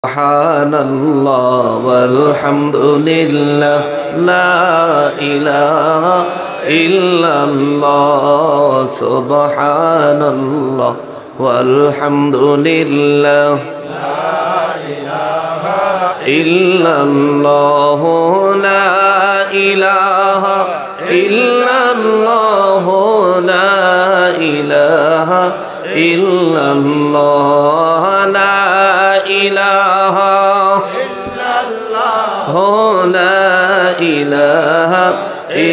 সুবহানাল্লাহ ওয়ালহামদুলিল্লাহ লা ইলাহা ইল্লাল্লাহ সুবহানাল্লাহ ওয়ালহামদুলিল্লাহ লা ইলাহা ইল্লাল্লাহ লা ইলাহা ইল্লাল্লাহ লা ইলাহা ইল্লাল্লাহ লা ইলাহা ইল্লাল্লাহ লা ইলাহা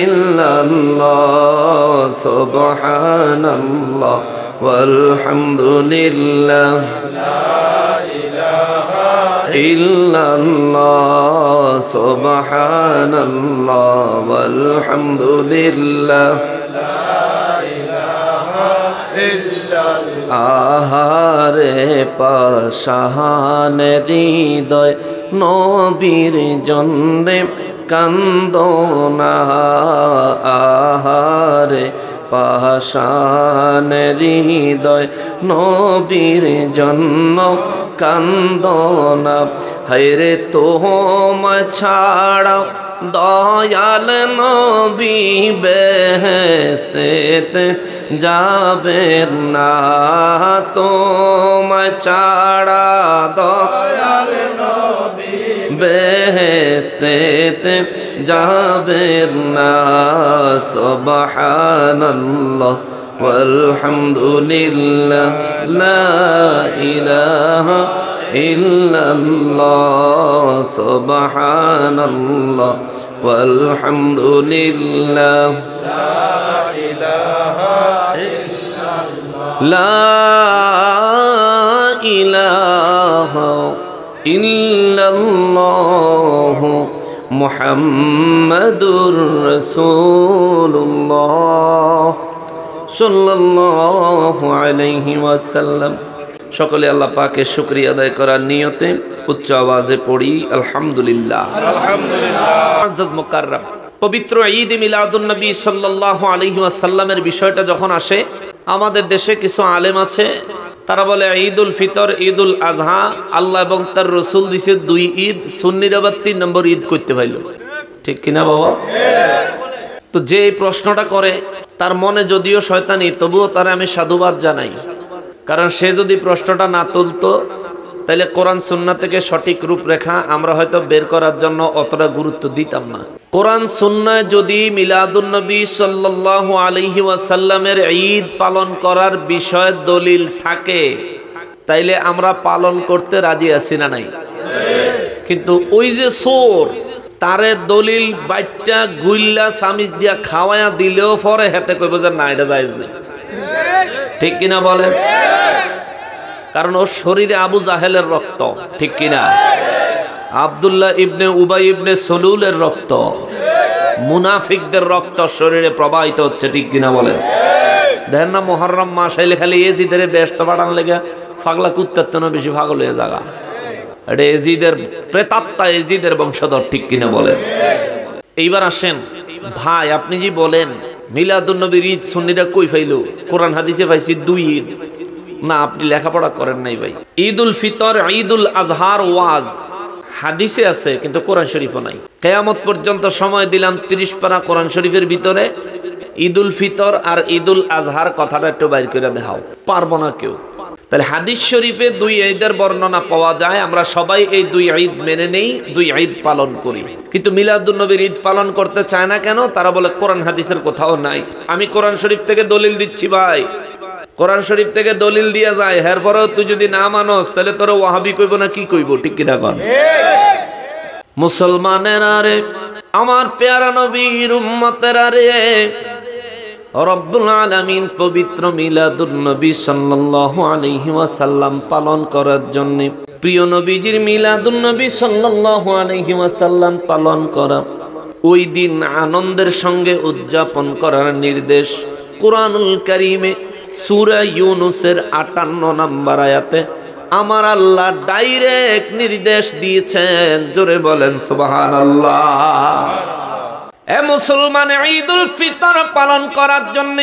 ইল্লাল্লাহ সুবহানাল্লাহ ওয়ালহামদুলিল্লাহ লা ইলাহা ইল্লাল্লাহ সুবহানাল্লাহ ওয়ালহামদুলিল্লাহ আহারে পাশান হৃদয় নবীর জন্যে কান্দনা আহারে পাশান হৃদয় নবীর জন্য কান্দনা হায়রে তোমরা ছাড়া দয়াল নবী বেহেশতে যাবেন না তোমরা ছাড়া দয়াল নবী বেহেশতে যাবেন না সুবহানাল্লাহ ওয়ালহামদুলিল্লাহ লা ইলাহা ইল্লাল্লাহ সুবহানাল্লাহ ওয়ালহামদুলিল্লাহ লা ইলাহা ইল্লাল্লাহ লা ইলাহা ইল্লাল্লাহ মুহাম্মাদুর রাসূলুল্লাহ সাল্লাল্লাহু আলাইহি ওয়াসাল্লাম। সকলে আল্লাহ পাকের শুকরিয়া আদায় করার নিয়তে উচ্চ আওয়াজে পড়ি আলহামদুলিল্লাহ। মুআজ্জাজ মুকাররম পবিত্র ঈদ মিলাদুন নবী সাল্লাল্লাহু আলাইহি ওয়াসাল্লামের বিষয়টা যখন আসে, আমাদের দেশে কিছু আলেম আছে, তারা বলে ঈদুল ফিতর, ঈদুল আজহা আল্লাহ এবং তার রসুল দিছে দুই ঈদ, সুন্নিরা আবার 3 নম্বর ঈদ করতে পাইল। ঠিক কিনা বাবা? তো যে প্রশ্নটা করে তার মনে যদিও শয়তানি, তবুও তারা আমি সাধুবাদ জানাই। কারণ সে যদি প্রশ্নটা না তুলতো তাহলে কোরআন সুন্নাহ থেকে সঠিক রূপরেখা আমরা হয়তো বের করার জন্য অতটা গুরুত্ব দিতাম না। কোরআন সুন্নাহ যদি মিলাদুন নবী সাল্লাল্লাহু আলাইহি ওয়াসাল্লামের ঈদ পালন করার বিষয়ে দলিল থাকে তাইলে আমরা পালন করতে রাজি আছি না নাই? কিন্তু ওই যে সোর তারে দলিল বাইটটা গুইল্লা সামিজ দিয়া খাওয়ায়া দিলেও পরে হেতে কইব যে না এটা জায়েজ নেই। ঠিক কিনা বলেন? কারণ ওর শরীরে আবু জাহেলের রক্ত, ঠিক কিনা? আব্দুল্লাহ ইবনে উবাই ইবনে সলুলের রক্ত, মুনাফিকদের রক্ত শরীরে প্রবাহিত হচ্ছে, ঠিক কিনা বলেন? দেখেন না মুহররম মাস আইলে খালি এজিদের ব্যস্ত পাঠান লেগে পাগলা কুত্তার তেন বেশি পাগল হয়ে যাগা। এটা এজিদের প্রেতাত্মা, এজিদের বংশধর, ঠিক কিনা বলেন? এইবার আসেন ভাই, আপনি যে বলেন মিলাদুন নবীর ঈদ সুন্নিরা কই পাইলো? কোরআন হাদিসে পাইছি 2 ঈদ। না, আপনি লেখাপড়া করেন নাই ভাই। ঈদুল ফিতর, ঈদুল আজহার ওয়াজ হাদিসে আছে কিন্তু কোরআন শরীফও নাই। কিয়ামত পর্যন্ত সময় দিলাম 30 পারা কোরআন শরীফের ভিতরে ঈদুল ফিতর আর ঈদুল আজহার কথাটা একটু বাইর করে দেখাও, পারবো না কেউ। তাহলে হাদিস শরীফে 2 ঈদের বর্ণনা পাওয়া যায়, আমরা সবাই এই 2 ঈদ মেনে নেই, 2 ঈদ পালন করি। কিন্তু মিলাদুন নবীর ঈদ পালন করতে চায় না কেন? তারা বলে কোরআন হাদিসের কোথাও নাই। আমি কোরআন শরীফ থেকে দলিল দিচ্ছি ভাই, কোরআন শরীফ থেকে দলিল দিয়া যায়, এরপরেও তুই যদি না মানস তাহলে তোর ওয়াহাবি কইব না কি কইব? ঠিক কিনা কোন? মুসলমানেরা রে, আমার পেয়ারা নবীর উম্মতেরা রে, রব্বুল আলামিন পবিত্র মিলাদুন নবী সাল্লাল্লাহু আলাইহি ওয়াসাল্লাম পালন করার জন্য, প্রিয় নবীজির মিলাদুন নবী সাল্লাল্লাহু আলাইহি ওয়াসাল্লাম পালন করা, ওই দিন আনন্দের সঙ্গে উদযাপন করার নির্দেশ কুরআনুল কারীমে সূরা ইউনূসের 58 নম্বর আয়াতে আমার আল্লাহ ডাইরেক্ট নির্দেশ দিয়েছেন। জোরে বলেন সুবহানাল্লাহ। এ মুসলমান, ঈদুল ফিতর পালন করার জন্য,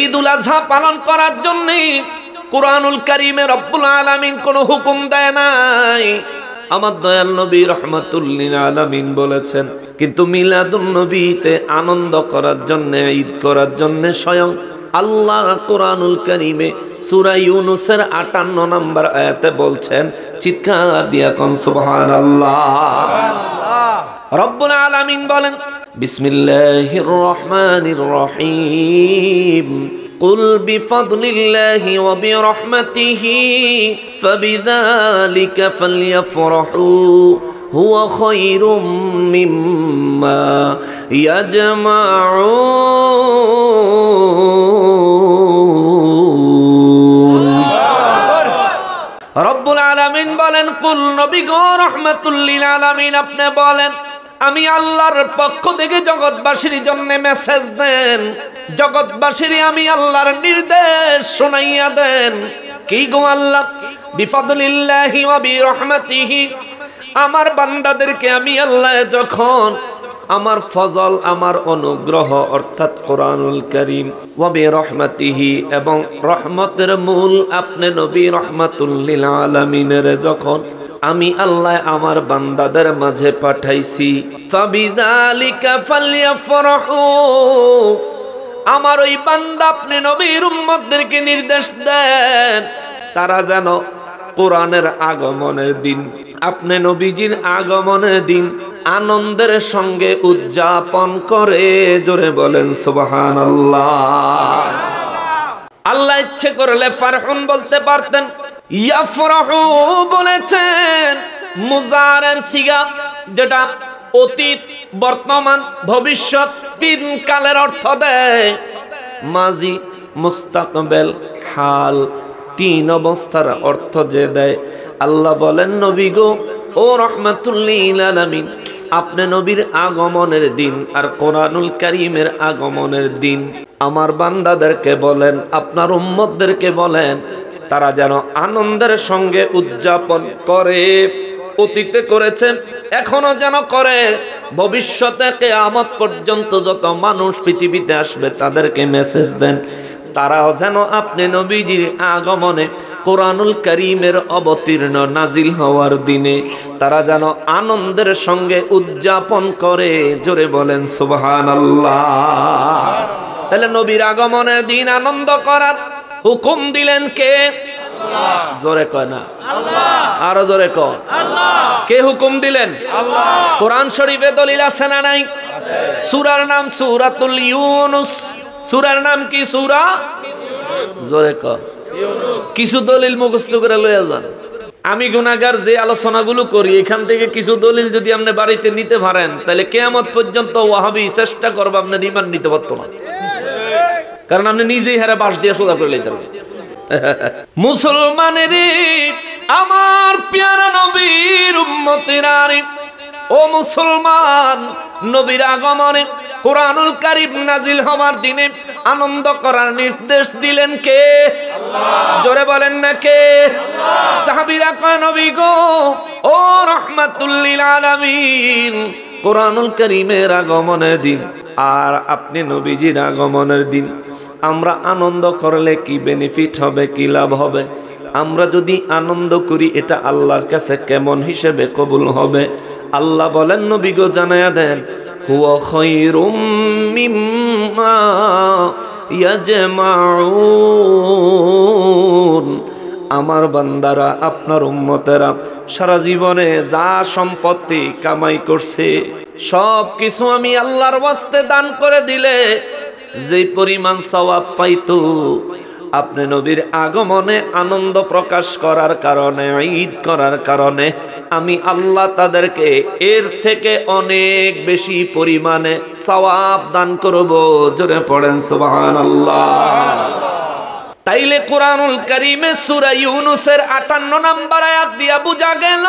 ঈদুল আজহা পালন করার জন্য কুরআনুল কারীমে রব্বুল আলামিন কোনো হুকুম দেয় নাই, আমার দয়াল নবী রাহমাতুল লিল আলামিন বলেছেন। কিন্তু মিলাদুন নবীতে আনন্দ করার জন্য, ঈদ করার জন্য স্বয়ং আল্লাহ কুরআনুল কারীমে সূরা ইউনূসের 58 নম্বর আয়াতে বলছেন, চিৎকার দিয়া কোন সুবহানাল্লাহ। রব্বুল আলামিন বলেন, বিসমিল্লাহির রহমানির রহিম, কুল বিফাদলিল্লাহি ওয়া বিরহমাতিহি ফাবিযালিকা ফালইফরাহু হুয়া খায়রুম মিম্মা ইয়াজমাউন। রব্বুল আলামিন বলেন, কুল নবী গো রাহমাতুল লিল আলামিন, আপনি বলেন আমি আল্লাহর পক্ষ থেকে জগৎবাসীর জন্য মেসেজ দেন, জগৎবাসীর আমি আল্লাহর নির্দেশ শোনাইয়া দেন। কি গো আল্লাহ? বিফাদলিল্লাহি ওয়া বিরহমাতিহি, আমার বান্দাদেরকে আমি আল্লাহ যখন আমার ফজল, আমার অনুগ্রহ অর্থাৎ কোরআনুল কারীম, ওয়া বিরহমাতিহি এবং রহমতের মূল আপনি নবী রাহমাতুল লিল আলামিনের যখন আমি আল্লাহ আমার বান্দাদের মাঝে পাঠাইছি, ফাবিযালিকা ফালইফরাহু, আমার ওই বান্দা আপনি নবীর উম্মতদেরকে নির্দেশ দেন তারা যেন কোরআনের আগমনের দিন, আপনি নবীজির আগমনের দিন আনন্দের সঙ্গে উদযাপন করে। জোরে বলেন সুবহানাল্লাহ। আল্লাহ ইচ্ছে করলে ফারহুন বলতে পারতেন, ইয়াফরাহু বলেছেন মুজারের সিগা, যেটা অতীত, বর্তমান, ভবিষ্যৎ তিন কালের অর্থ দেয়। মাজি, মুস্তাকবেল, হাল, তিন অবস্থার অর্থ যে দেয়। আল্লাহ বলেন, নবী গো ও রাহমাতুল লিল আলামিন, আপনি নবীর আগমনের দিন আর কোরআনুল কারীমের আগমনের দিন আমার বান্দাদেরকে বলেন, আপনার উম্মতদেরকে বলেন তারা যেন আনন্দের সঙ্গে উদযাপন করে। অতীতে করেছে, এখনো যেন করে, ভবিষ্যতে কিয়ামত পর্যন্ত যত মানুষ পৃথিবীতে আসবে তাদেরকে মেসেজ দেন তারাও যেন আপনি নবীজির আগমনে কোরআনুল কারীমের অবতীর্ণ নাজিল হওয়ার দিনে তারা যেন আনন্দের সঙ্গে উদযাপন করে। জোরে বলেন সুবহানাল্লাহ। তাহলে নবীর আগমনের দিন আনন্দ করার হুকুম দিলেন কে? আল্লাহ। জোরে কয় না আল্লাহ, আরো জোরে কয় আল্লাহ। কে হুকুম দিলেন? আল্লাহ। কোরআন শরীফে দলিল আছে না নাই? আছে। সূরার নাম সূরাতুল ইউনুস। সূরার নাম কি? সূরা জোরে কয় ইউনুস। কিছু দলিল মুখস্থ করে লইয়া যান। আমি গুনাহগার যে আলোচনাগুলো করি এখান থেকে কিছু দলিল যদি আপনি বাড়িতে নিতে পারেন তাহলে কিয়ামত পর্যন্ত ওয়াহাবি চেষ্টা করবে আপনার ঈমান নিতে পারতো না, কারণ আপনি নিজেই হারে বাঁশ দিয়ে সোজা করে লইতে পারবেন। মুসলমানের আমার প্যারা নবীর উম্মতেরা, ও মুসলমান, নবীর আগমনে কোরআনুল কারীম নাজিল হওয়ার দিনে আনন্দ করার নির্দেশ দিলেন কে? আল্লাহ। জোরে বলেন না কে? আল্লাহ। সাহাবীরা কয়, নবী গো ও রাহমাতুল লিল আলামিন, কোরআনুল কারীমের আগমনের দিন আর আপনি নবীজির আগমনের দিন আমরা আনন্দ করলে কি বেনিফিট হবে, কি লাভ হবে? আমরা যদি আনন্দ করি এটা আল্লাহর কাছে কেমন হিসেবে কবুল হবে? আল্লাহ বলেন, নবী গো জানায়া দেন, হুয়া খায়রুম মিম্মা ইয়াজমাউন। আমার বান্দারা, আপনার উম্মতেরা সারা জীবনে যা সম্পত্তি কামাই করছে সব কিছু আমি আল্লাহর ওয়াস্তে দান করে দিলে যে পরিমাণ সওয়াব পাইতো, আপনি নবীর আগমনে আনন্দ প্রকাশ করার কারণে, ঈদ করার কারণে আমি আল্লাহ তাদেরকে এর থেকে অনেক বেশি পরিমাণে সওয়াব দান করব। জোরে পড়েন সুবহানাল্লাহ। তাইলে কোরআনুল কারীমে সূরা ইউনূসের 58 নম্বর আয়াত দিয়া বোঝা গেল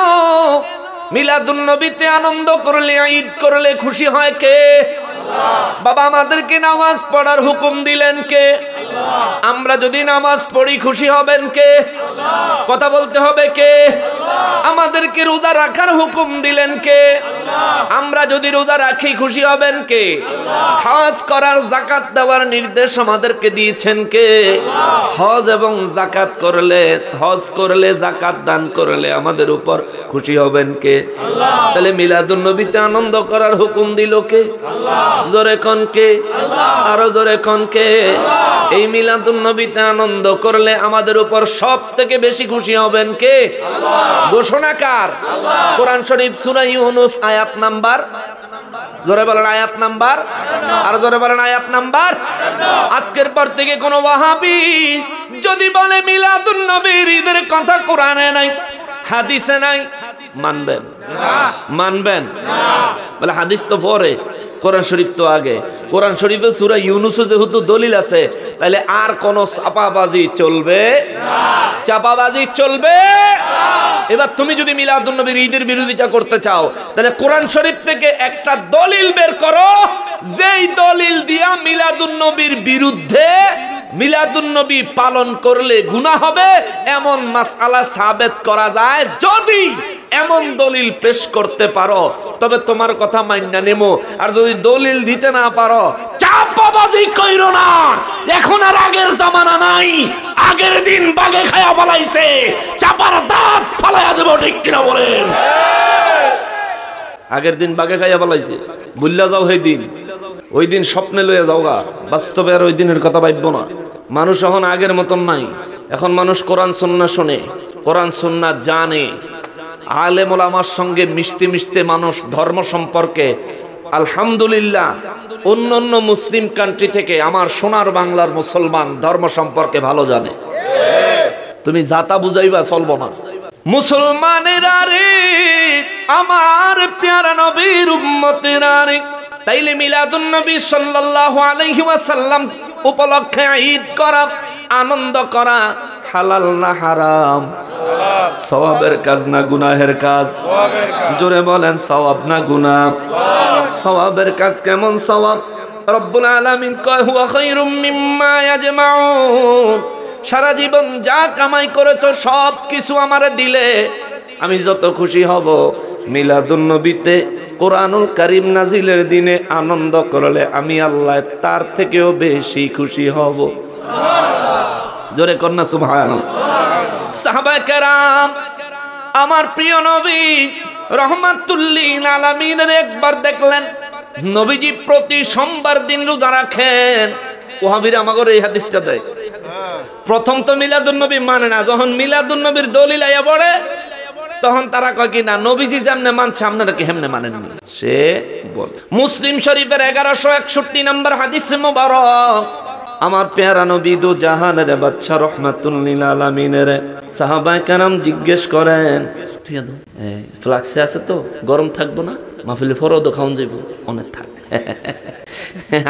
মিলাদুন নবীতে আনন্দ করলে, ঈদ করলে খুশি হয় কে? আল্লাহ। বাবা, আমাদেরকে নামাজ পড়ার হুকুম দিলেন কে? আমরা যদি নামাজ পড়ি খুশি হবেন কে? কথা বলতে হবে কে? আমাদেরকে রোজা রাখার হুকুম দিলেন কে? আমরা যদি রোজা রাখি খুশি হবেন কে? হজ করার যাকাত দেওয়ার নির্দেশ আমাদেরকে দিয়েছেন কে? হজ এবং যাকাত করলে, হজ করলে, যাকাত দান করলে আমাদের উপর খুশি হবেন কে? তাহলে মিলাদুন নবীতে আনন্দ করার হুকুম দিল কে? জোরে কোন কে? আরো জোরে কোন কে? এই মিলাদুন নবীতে আনন্দ করলে আমাদের উপর সব থেকে বেশি খুশি হবেন কে? ঘোষণাকার কোরআন শরীফ সূরা ইউনূস আয়াত নাম্বার, জোরে বলেন আয়াত নাম্বার, আর জোরে বলেন আয়াত নাম্বার। আজকের পর থেকে কোন ওয়াহাবি যদি বলে মিলাদুন নবীর ঈদের কথা কোরআনে নাই, হাদিসে নাই, মানবেন? মানবেন? বলে হাদিস তো পরে, কোরআন শরীফ তো আগে। কোরআন শরীফে সূরা ইউনূসে যেহেতু দলিল আছে, তাহলে আর কোন চাপাবাজি চলবে না। চাপাবাজি চলবে না। এবার তুমি যদি মিলাদুন নবীর ঈদের বিরোধিতা করতে চাও, তাহলে কোরআন শরীফ থেকে একটা দলিল বের করো, যেই দলিল দিয়া মিলাদুন নবীর বিরুদ্ধে মিলাদুন নবী পালন করলে গুনাহ হবে এমন মাসআলা সাবেত করা যায়। যদি এমন দলিল পেশ করতে পারো তবে তোমার কথা মাইন্না নেমো, আর যদি দলিল দিতে না পারো চাপাবাজি কইরো না। এখন আর আগের জামানা নাই, আগের দিন বাগে খায়া পালাইছে, চাপার দাঁত ফালাইয়া দেব, ঠিক কিনা বলেন? আগের দিন বাগে খাইয়া পালাইছে, ভুল্লা যাও সেই দিন, ওই দিন স্বপ্নে লইয়া যাওগা, বাস্তবে আর ওই দিনের কথা ভাববো না। মানুষ এখন আগের মতন নাই, এখন মানুষ কোরআন সুন্নাহ শোনে, কোরআন সুন্নাহ জানে, আলেম ওলামার সঙ্গে মিশতে মিশতে মানুষ ধর্ম সম্পর্কে আলহামদুলিল্লাহ অন্যান্য মুসলিম কান্ট্রি থেকে আমার সোনার বাংলার মুসলমান ধর্ম সম্পর্কে ভালো জানে। তুমি যাতা বুঝাইবা চলবো না। মুসলমানেরা রে, আমার প্যারা নবীর উম্মতেরা রে, তাইলে মিলাদুন নবী সাল্লাল্লাহু আলাইহি ওয়াসাল্লাম উপলক্ষে ঈদ করা, আনন্দ করা হালাল না হারাম? সওয়াবের কাজ না গুনাহের কাজ? জোরে বলেন সওয়াব না গুনাহ? সওয়াবের কাজ। কেমন সওয়াব? রব্বুল আলামিন কয় হুয়া খায়রুম মিম্মা ইয়াজমাউন, সারা জীবন যা কামাই করেছো সব কিছু আমারে দিলে আমি যত খুশি হব, মিলাদুন নবীতে কোরআনুল কারীম নাজিলের দিনে আনন্দ করলে আমি আল্লাহ তার থেকেও বেশি খুশি হব। জোরে কন্যা সুবহানাল্লাহ। সাহাবায়ে কেরাম আমার প্রিয় নবী রহমাতুল লিল আলামিনের একবার দেখলেন নবীজি প্রতি সোমবার দিন রোজা রাখেন। ওয়াহাবিরা আমাদের এই হাদিসটা দেয়। প্রথম তো মিলাদুন নবী মানে না, যখন মিলাদুন নবীর দলিল আইয়া পড়ে তখন তারা কয় কি না নবীজি যেমনে মানছে আপনারা কি হেমনে মানেননি। সে বল মুসলিম শরীফের 1161 নম্বর হাদিস মুবারক, আমার প্যারা নবী দু জাহানের বাদশা রহমাতুল লিল আলামিনের সাহাবায়ে কেরাম জিজ্ঞেস করেন, ফ্লাক্সে আছে তো গরম থাকবো না, মাহফিলে ফরদ খাওন যাইব, অনেক থাক।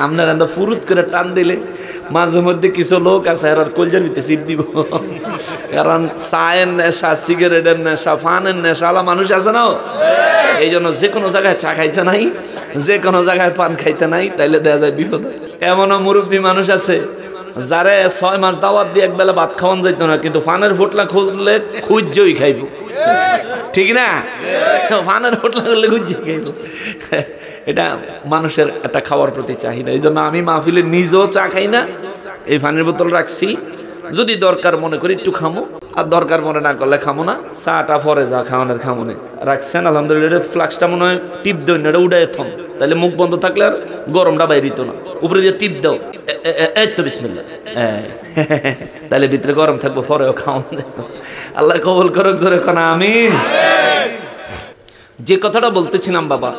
আপনারা তো ফুরুত করে টান দিলে মাঝে মধ্যে কিছু লোক আছে আর কলজার ভিতরে চিপ দিব, কারণ চায়ের নেশা, সিগারেটের নেশা, ফানের নেশা আলা মানুষ আছে না। এই জন্য যে কোনো জায়গায় চা খাইতে নাই, যে কোনো জায়গায় পান খাইতে নাই, তাইলে দেয়া যায় বিপদ। এমনও মুরব্বী মানুষ আছে যারে 6 মাস দাওয়াত দিয়ে একবেলা ভাত খাওয়ান যাইতো না, কিন্তু ফানের ফোটলা খুঁজলে খুঁজই খাইব, ঠিক না? ফানের ফোটলা করলে খুঁজই খাইব। এটা মানুষের একটা খাওয়ার প্রতি চাহিদা। এই জন্য আমি মাহফিলে নিজেও চা খাই না, এই পানির বোতল রাখছি, যদি দরকার মনে করি একটু খামো, আর দরকার মনে না করলে খামো না। চাটা পরে যা খাওয়ানোর খামোনে রাখছেন আলহামদুলিল্লাহ। ফ্লাক্সটা মনে হয় টিপ দেন, এটা উড়াই থম, তাহলে মুখ বন্ধ থাকলে আর গরমটা বাইরিত না। উপরে দিয়ে টিপ দাও, এই তো বিসমিল্লাহ, তাহলে ভিতরে গরম থাকবো, পরেও খাওয়ান। আল্লাহ কবুল করুক, জোরে কোন আমিন। যে কথাটা বলতেছিলাম বাবা,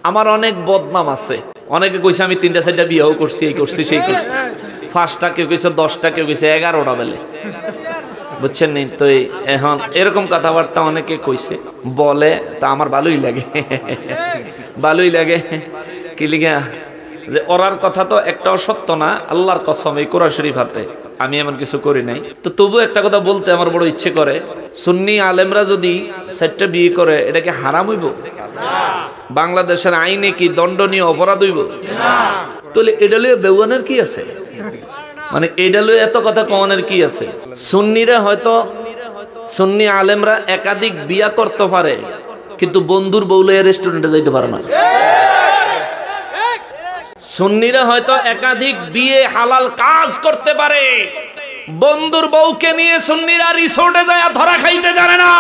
আমার অনেক বদনাম আছে। অনেকে কইছে আমি 3টা-4টা বিয়েও করছি, এই করছি সেই করছি, 5টা কেউ কইছে, 10টা কেউ কইছে, 11টা বেলে, বুঝছেন নি? তো এখন এরকম কথাবার্তা অনেকে কইছে বলে, তা আমার ভালোই লাগে, ভালোই লাগে। কি লিগা যে ওরার কথা তো একটাও সত্য না, আল্লাহর কসম, এই কোরআন শরীফ হাতে আমি এমন কিছু করি নাই। তো তবু একটা কথা বলতে আমার বড় ইচ্ছে করে, সুন্নি আলেমরা যদি 4টা বিয়ে করে এটা কি হারাম হইব? বাংলাদেশের আইনে কি দণ্ডনীয় অপরাধ হইব? তাহলে এটা লিয়ে বেউয়ানের কি আছে? মানে এইটা লই এত কথা কওয়ানোর কি আছে? সুন্নিরা হয়তো সুন্নি আলেমরা একাধিক বিয়া করতে পারে, কিন্তু বন্ধুর বউলে রেস্টুরেন্টে যাইতে পারে না। সুন্নিরা হয়তো একাধিক বিয়ে হালাল কাজ করতে পারে, বন্ধুর বউকে নিয়ে সুন্নিরা রিসোর্টে যায় ধরা খাইতে জানে না।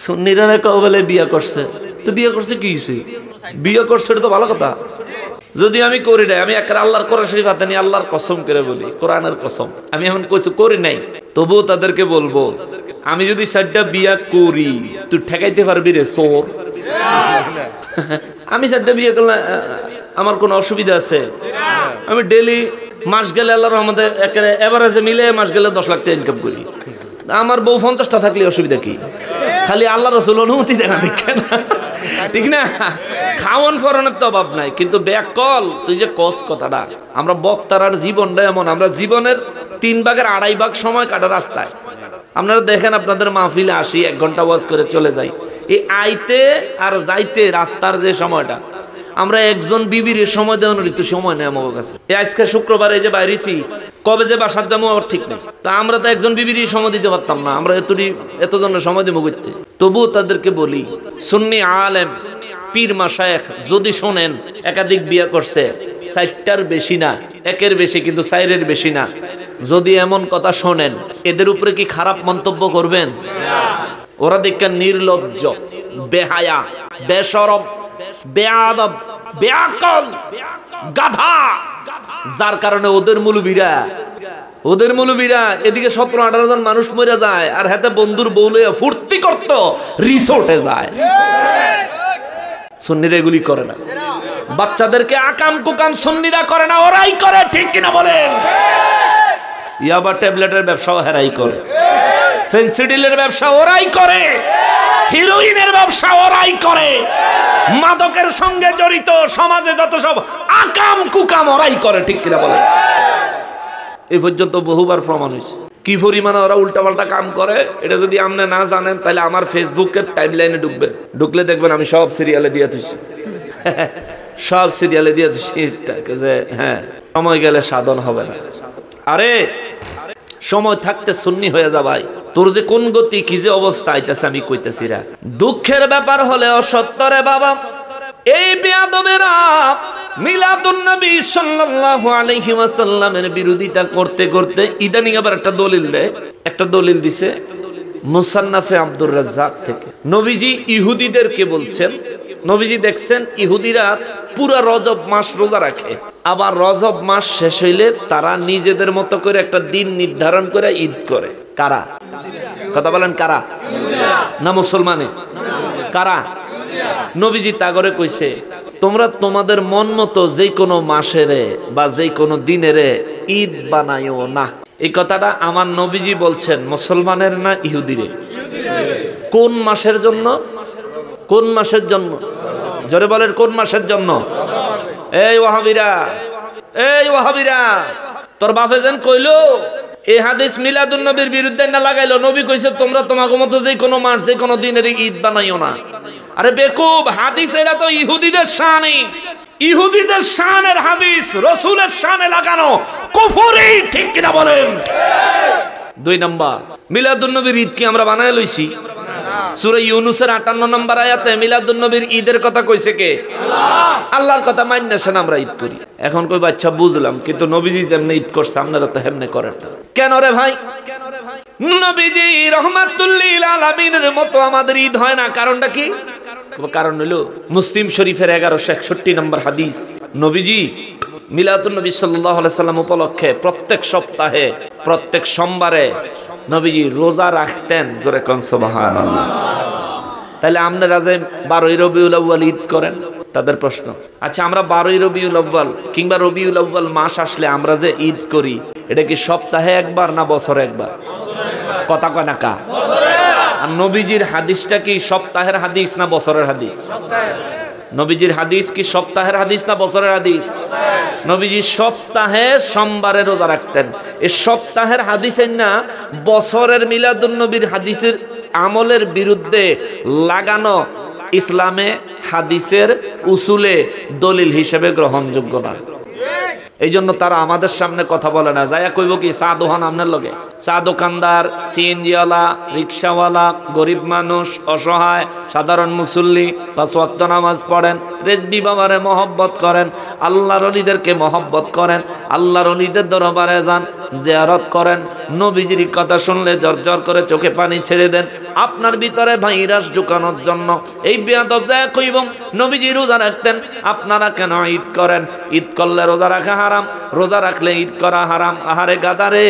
সুন্নিরা কবে বিয়া করছে, তো বিয়ে করছে কি হয়েছে? বিয়ে করছে এটা তো ভালো কথা। যদি আমি করি নাই, আমি একটা আল্লাহর কোরআন শরীফ হাতে নিয়ে আল্লাহর কসম করে বলি, কোরআনের কসম, আমি এখন কিছু করি নাই, তবুও তাদেরকে বলবো, আমি যদি 4টা বিয়া করি তুই ঠেকাইতে পারবি রে চোর? আমি 4টা বিয়ে করলে আমার কোনো অসুবিধা আছে? আমি ডেলি মাস গেলে আল্লাহর রহমতে একেবারে এভারেজে মিলে মাস গেলে 10 লাখ টাকা ইনকাম করি। আমার বউ 50টা থাকলে অসুবিধা কি? খালি আল্লাহ রাসূল অনুমতি দেন না, দেখে না, ঠিক না? খাওয়ান ফরনের তো অভাব নাই, কিন্তু ব্যাকল তুই যে কস কথাটা, আমরা বক্তার জীবনটা এমন, আমরা জীবনের 3 ভাগের 2.5 ভাগ সময় কাটা রাস্তায়। আপনারা দেখেন আপনাদের মাহফিলে আসি 1 ঘন্টা ওয়াজ করে চলে যাই, এই আইতে আর যাইতে রাস্তার যে সময়টা, আমরা একজন বিবির সময় দেওয়ানোর একটু সময় নেই আমার কাছে। এই আজকে শুক্রবার এই যে বাইরেছি, কবে যে বাসার যাবো আমার ঠিক নেই। তা আমরা তো একজন বিবির সময় দিতে পারতাম না, আমরা এতজনের সময় দেবো করতে। তবুও তাদেরকে বলি, সুন্নি আলেম পীর মাশায়েখ যদি শোনেন একাধিক বিয়ে করছে, 4টার বেশি না, 1-এর বেশি, কিন্তু 4-এর বেশি না, যদি এমন কথা শোনেন, এদের উপরে কি খারাপ মন্তব্য করবেন? ওরা দেখেন নির্লজ্জ, বেহায়া, বেশরম, বেয়াদব, বেআকল, গাধা, যার কারণে ওদের মুলুবীরা এদিকে 17-18 জন মানুষ মরে যায়, আর হাতে বন্ধুর বউ লইয়া ফুর্তি করতো রিসোর্টে যায়। সুন্নিরা এগুলি করে না, বাচ্চাদেরকে আকাম কুকাম সুন্নিরা করে না, ওরাই করে, ঠিক কিনা বলেন? ইয়াবা ট্যাবলেটের ব্যবসাও হেরাই করে, ফেন্সিডিলের ব্যবসা ওরাই করে, হিরোইনের ব্যবসা ওরাই করে, মাদকের সঙ্গে জড়িত সমাজে যত সব আকাম কুকাম ওরাই করে, ঠিক কিনা বলে? এই পর্যন্ত বহুবার প্রমাণ হয়েছে কি পরিমাণে ওরা উল্টাপাল্টা কাম করে। এটা যদি আপনি না জানেন তাহলে আমার ফেসবুকের টাইমলাইনে ঢুকবেন, ঢুকলে দেখবেন আমি সব সিরিয়ালে দিয়ে দিচ্ছি, সব সিরিয়ালে দিয়ে দিচ্ছি যে হ্যাঁ, সময় গেলে সাধন হবে না। আরে সময় থাকতে সুন্নি হয়ে যা ভাই, তোর যে কোন গতি কি যে অবস্থা আইতাছে আমি কইতেছি রা। দুঃখের ব্যাপার হলে অসত্য রে বাবা, এই বেয়াদবেরা মিলাদুন নবী সাল্লাল্লাহু আলাইহি ওয়াসাল্লামের বিরোধিতা করতে করতে ইদানিং আবার একটা দলিল দিছে মুসান্নাফে আব্দুর রাজ্জাক থেকে। নবীজি ইহুদিদেরকে বলছেন, নবীজি দেখছেন ইহুদিরা পুরা রজব মাস রোজা রাখে, আবার রজব মাস শেষ হইলে তারা নিজেদের মতো করে একটা দিন নির্ধারণ করে ঈদ করে। কারা? কথা বলেন, কারা? না মুসলমানে? কারা? নবীজি তাগরে কইছে, তোমরা তোমাদের মন মতো যে কোনো মাসেরে বা যে কোনো দিনেরে ঈদ বানাইও না। এই কথাটা আমার নবীজি বলছেন মুসলমানের না ইহুদিরে? কোন মাসের জন্য? কোন মাসের জন্য? জোরে বলেন, কোন মাসের জন্য? এই ওয়াহাবিরা, তোর বাপে যেন কইলো এই হাদিস মিলাদুন নবীর বিরুদ্ধে না লাগাইলো, নবী কইছে তোমরা তোমাকে মতো যে কোনো মাস যে কোনো দিনের ঈদ বানাইও না। আরে বেকুব, হাদিস এটা তো ইহুদিদের শানে, ইহুদিদের শানের হাদিস রাসূলের শানে লাগানো কুফরি, ঠিক কিনা বলেন? 2 নাম্বার, মিলাদুন নবীর ঈদ কি আমরা বানায় লইছি? সূরা ইউনূসের 58 নম্বর আয়াতে মিলাদুন নবীর ঈদের কথা কইছে কে? আল্লাহ। আল্লাহর কথা মাইন্না সেন আমরা ঈদ করি। এখন কই বাচ্চা বুঝলাম, কিন্তু নবীজি যেমনে ঈদ করছে আপনারা তো হেমনে করেন না কেন রে ভাই? নবীজি রাহমাতুল লিল আলামিনের মতো আমাদের ঈদ হয় না, কারণটা কি? কারণ হলো মুসলিম শরীফের 1161 নম্বর হাদিস, নবীজি মিলাদুন নবী সাল্লাল্লাহু আলাইহি সাল্লাম উপলক্ষে প্রত্যেক সপ্তাহে প্রত্যেক সোমবারে নবীজি রোজা রাখতেন। জোরে কোন সুবহানাল্লাহ। তাহলে আপনারা যে 12ই রবিউল আউয়াল ঈদ করেন, তাদের প্রশ্ন, আচ্ছা আমরা 12ই রবিউল আউয়াল কিংবা রবিউল আউয়াল মাস আসলে আমরা যে ঈদ করি, এটা কি সপ্তাহে একবার না বছরে একবার? কথা কয় না কা? আর নবীজির হাদিসটা কি সপ্তাহের হাদিস না বছরের হাদিস? নবীজির হাদিস কি সপ্তাহের হাদিস না বছরের হাদিস? নবীজি সপ্তাহে সোমবারে রোজা রাখতেন। এই সপ্তাহের হাদিসের না বছরের মিলাদুন নবীর হাদিসের আমলের বিরুদ্ধে লাগানো ইসলামে হাদিসের উসুলে দলিল হিসেবে গ্রহণযোগ্য না। এই জন্য তারা আমাদের সামনে কথা বলে না, যাইয়া কইব কি চা দোকান আপনার লগে, চা দোকানদার, সিএনজিওয়ালা, রিক্সাওয়ালা, গরিব মানুষ, অসহায়, সাধারণ মুসল্লি, 5 ওয়াক্ত নামাজ পড়েন, রেজবি বাবারে মহব্বত করেন, আল্লাহর ওলিদেরকে মহব্বত করেন, আল্লাহর ওলিদের দরবারে যান, জিয়ারত করেন, নবীজির কথা শুনলে জর্জর করে চোখে পানি ছেড়ে দেন। আপনার ভিতরে ভাইরাস ঢুকানোর জন্য এই বেয়াদব যায় কইব নবীজি রোজা রাখতেন, আপনারা কেন ঈদ করেন? ঈদ করলে রোজা রাখা হারাম, রোজা রাখলে ঈদ করা হারাম। আহারে গাদারে,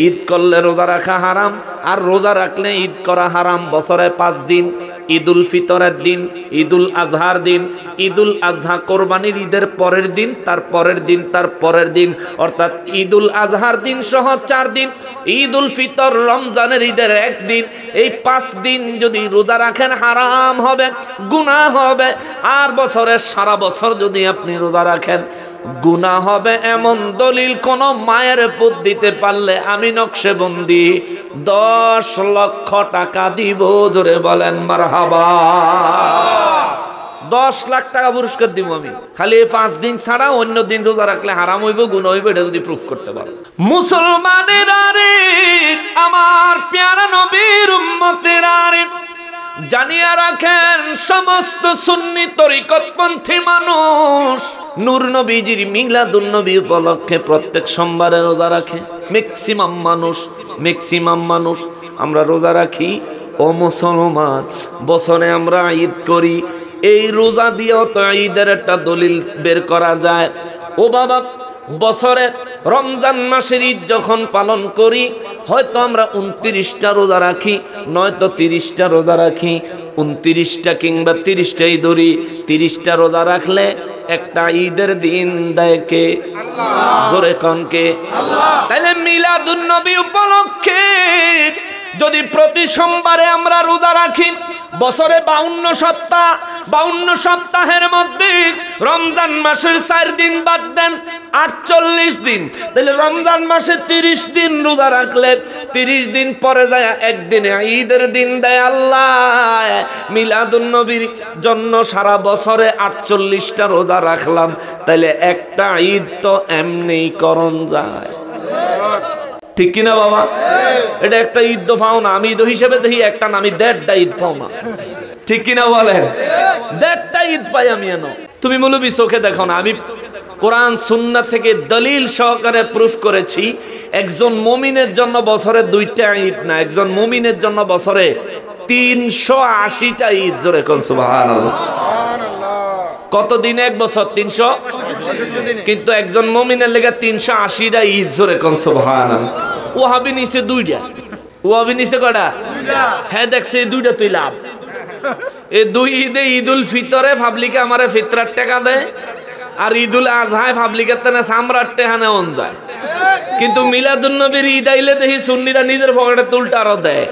ঈদ করলে রোজা রাখা হারাম আর রোজা রাখলে ঈদ করা হারাম। বছরে 5 দিন, ঈদুল ফিতরের দিন, ঈদুল আজহার দিন, ঈদুল আজহা কোরবানির ঈদের পরের দিন, তার পরের দিন, তার পরের দিন, অর্থাৎ ঈদুল আজহার দিন সহ 4 দিন, ঈদুল ফিতর রমজানের ঈদের 1 দিন, এই 5 দিন যদি রোজা রাখেন হারাম হবে, গুনাহ হবে। আর বছরের সারা বছর যদি আপনি রোজা রাখেন গুনাহ হবে। এমন দলিল কোন মায়ের পুত দিতে পারলে আমি নকশেবন্দি 10 লক্ষ টাকা দিব। জোরে বলেন মারহাবা। 10 লাখ টাকা পুরস্কার দিব আমি, খালি 5 দিন ছাড়া অন্য দিন রোজা রাখলে হারাম হইব, গুনাহ হইব, এটা যদি প্রুফ করতে পারো। মুসলমানেরা রে, আমার প্যারা নবীর উম্মতেরা রে, জানিয়া রাখেন সমস্ত সুন্নি তরিকতপন্থী মানুষ নূর নবীজির মিলাদুন নবী উপলক্ষে প্রত্যেক সোমবারে রোজা রাখে। ম্যাক্সিমাম মানুষ আমরা রোজা রাখি। ও মুসলমান, বছরে আমরা ঈদ করি, এই রোজা দিয়েও তো ঈদের একটা দলিল বের করা যায়। ও বাবা, বছরে রমজান মাসের ঈদ যখন পালন করি, হয়তো আমরা 29টা রোজা রাখি, নয়তো 30টা রোজা রাখি। 29টা কিংবা 30টাই ধরি, 30টা রোজা রাখলে একটা ঈদের দিন দেয় কে? জোরে কোন কে? তাহলে মিলাদুন নবী উপলক্ষে যদি প্রতি সোমবারে আমরা রোজা রাখি, বছরে 52 সপ্তাহের মধ্যে রমজান মাসের 4 দিন বাদ দেন, 48 দিন। তাহলে রমজান মাসে 30 দিন রোজা রাখলে 30 দিন পরে যায় একদিনে ঈদের দিন দেয় আল্লাহ। মিলাদুন নবীর জন্য সারা বছরে 48টা রোজা রাখলাম, তাহলে একটা ঈদ তো এমনিই করণ যায়, ঠিক কিনা বাবা? এটা একটা ঈদ তো পাও না, আমি ঈদ হিসেবে দেখি একটা না, আমি 1.5টা ঈদ পাও না, ঠিক কিনা বলেন? 1.5টা ঈদ পাই আমি। এনো তুমি মৌলবি চোখে দেখো না, আমি কোরআন সুন্নাহ থেকে দলিল সহকারে প্রুফ করেছি একজন মুমিনের জন্য বছরে 2টা ঈদ না, একজন মুমিনের জন্য বছরে 380টা ঈদ। জোরে কোন সুবহানাল্লাহ। কত দিন? 1 বছর 300, কিন্তু একজন মুমিনের লেগে 380টা ঈদ। জোরে কোন সুবহানাল্লাহ। ওয়াহাবি নিচে 2টা, ওয়াহাবি নিচে কয়টা? হ্যাঁ দেখছে 2টা তুই লাভ। এই 2 ঈদে, ঈদুল ফিতরে পাবলিকে আমারে ফিতরার টাকা দেয়, আর ঈদুল আজহায় পাবলিকের তেনে সামরার টাকা নেওয়া যায়। কিন্তু মিলাদুন নবীর ঈদ আইলে দেখি সুন্নিরা নিজের পকেটে তুলটা আরো দেয়,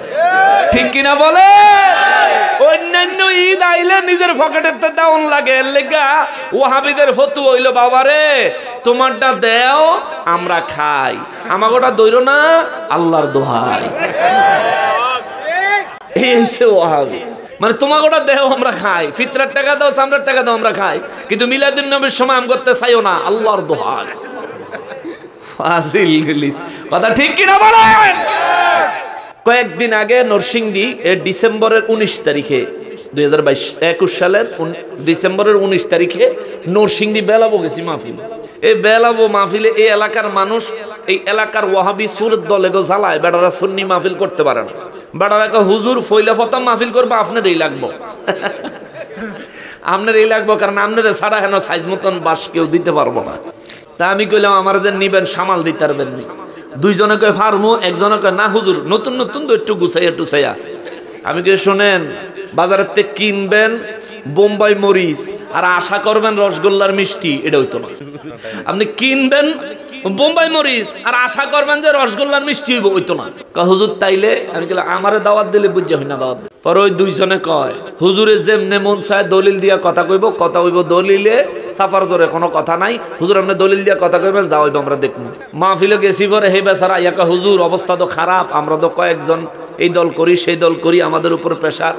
ঠিক কিনা বলে? অন্যান্য ঈদ আইলে নিজের পকেটের তো ডাউন লাগে, এর লেগা ওয়াহাবিদের ফতু হইল, বাবারে তোমারটা দেও আমরা খাই, আমাগোটা দইরো না, আল্লাহর দোহাই। এই হইছে ওয়াহাবি, মানে তোমাকে ওটা দেহ আমরা খাই, ফিতরার টাকা দাও, সামরার টাকা দাও, আমরা খাই, কিন্তু মিলাদুন নবীর সময় আম করতে চাইও না, আল্লাহর দোহাই। ফাজিল গুলিস কথা ঠিক কিনা বলেন? কয়েকদিন আগে নরসিংদী ডিসেম্বরের 19 তারিখে 2021 সালের ডিসেম্বরের 19 তারিখে নরসিংদী বেলাবো গেছি মাহফিল। এই বেলাবো মাহফিলে এই এলাকার মানুষ, এই এলাকার ওয়াহাবি সুরত দলে গো জ্বালায়, বেটারা সুন্নি মাহফিল করতে পারে না। বেটারা একটা হুজুর ফইলা ফতাম মাহফিল করবো, আপনার এই লাগবো, আপনার এই লাগবো, কারণ আপনার ছাড়া হেন সাইজ মতন বাস কেউ দিতে পারবো না। তা আমি কইলাম আমার যে নিবেন সামাল দিতে পারবেন নি? 2 জনে কয় ফার্মু, 1 জনে কয় না হুজুর নতুন নতুন তো একটু গুছাইয়া টুছাইয়া। আমি কই শোনেন, বাজারের থেকে কিনবেন বোম্বাই মরিচ আর আশা করবেন রসগোল্লার মিষ্টি, এটা হইতো না। আপনি কিনবেন বোম্বাই মরিচ আর আশা করবেন যে রসগোল্লার মিষ্টি হইব, হইতো না। হুজুর তাইলে? আমি কইলাম আমারে দাওয়াত দিলে বুঝা হই না দাওয়াত। পরে ওই 2 জনে কয় হুজুরে যেমনে মন চায় দলিল দিয়া কথা কইব, কথা হইব দলিলে, সাফার জোরে কোনো কথা নাই। হুজুর আপনি দলিল দিয়া কথা কইবেন, যা হইব আমরা দেখবো। মাহফিলে গেছি পরে হে বেচারা ইয়াকা, হুজুর অবস্থা তো খারাপ, আমরা তো কয়েকজন এই দল করি সেই দল করি, আমাদের উপর প্রেসার।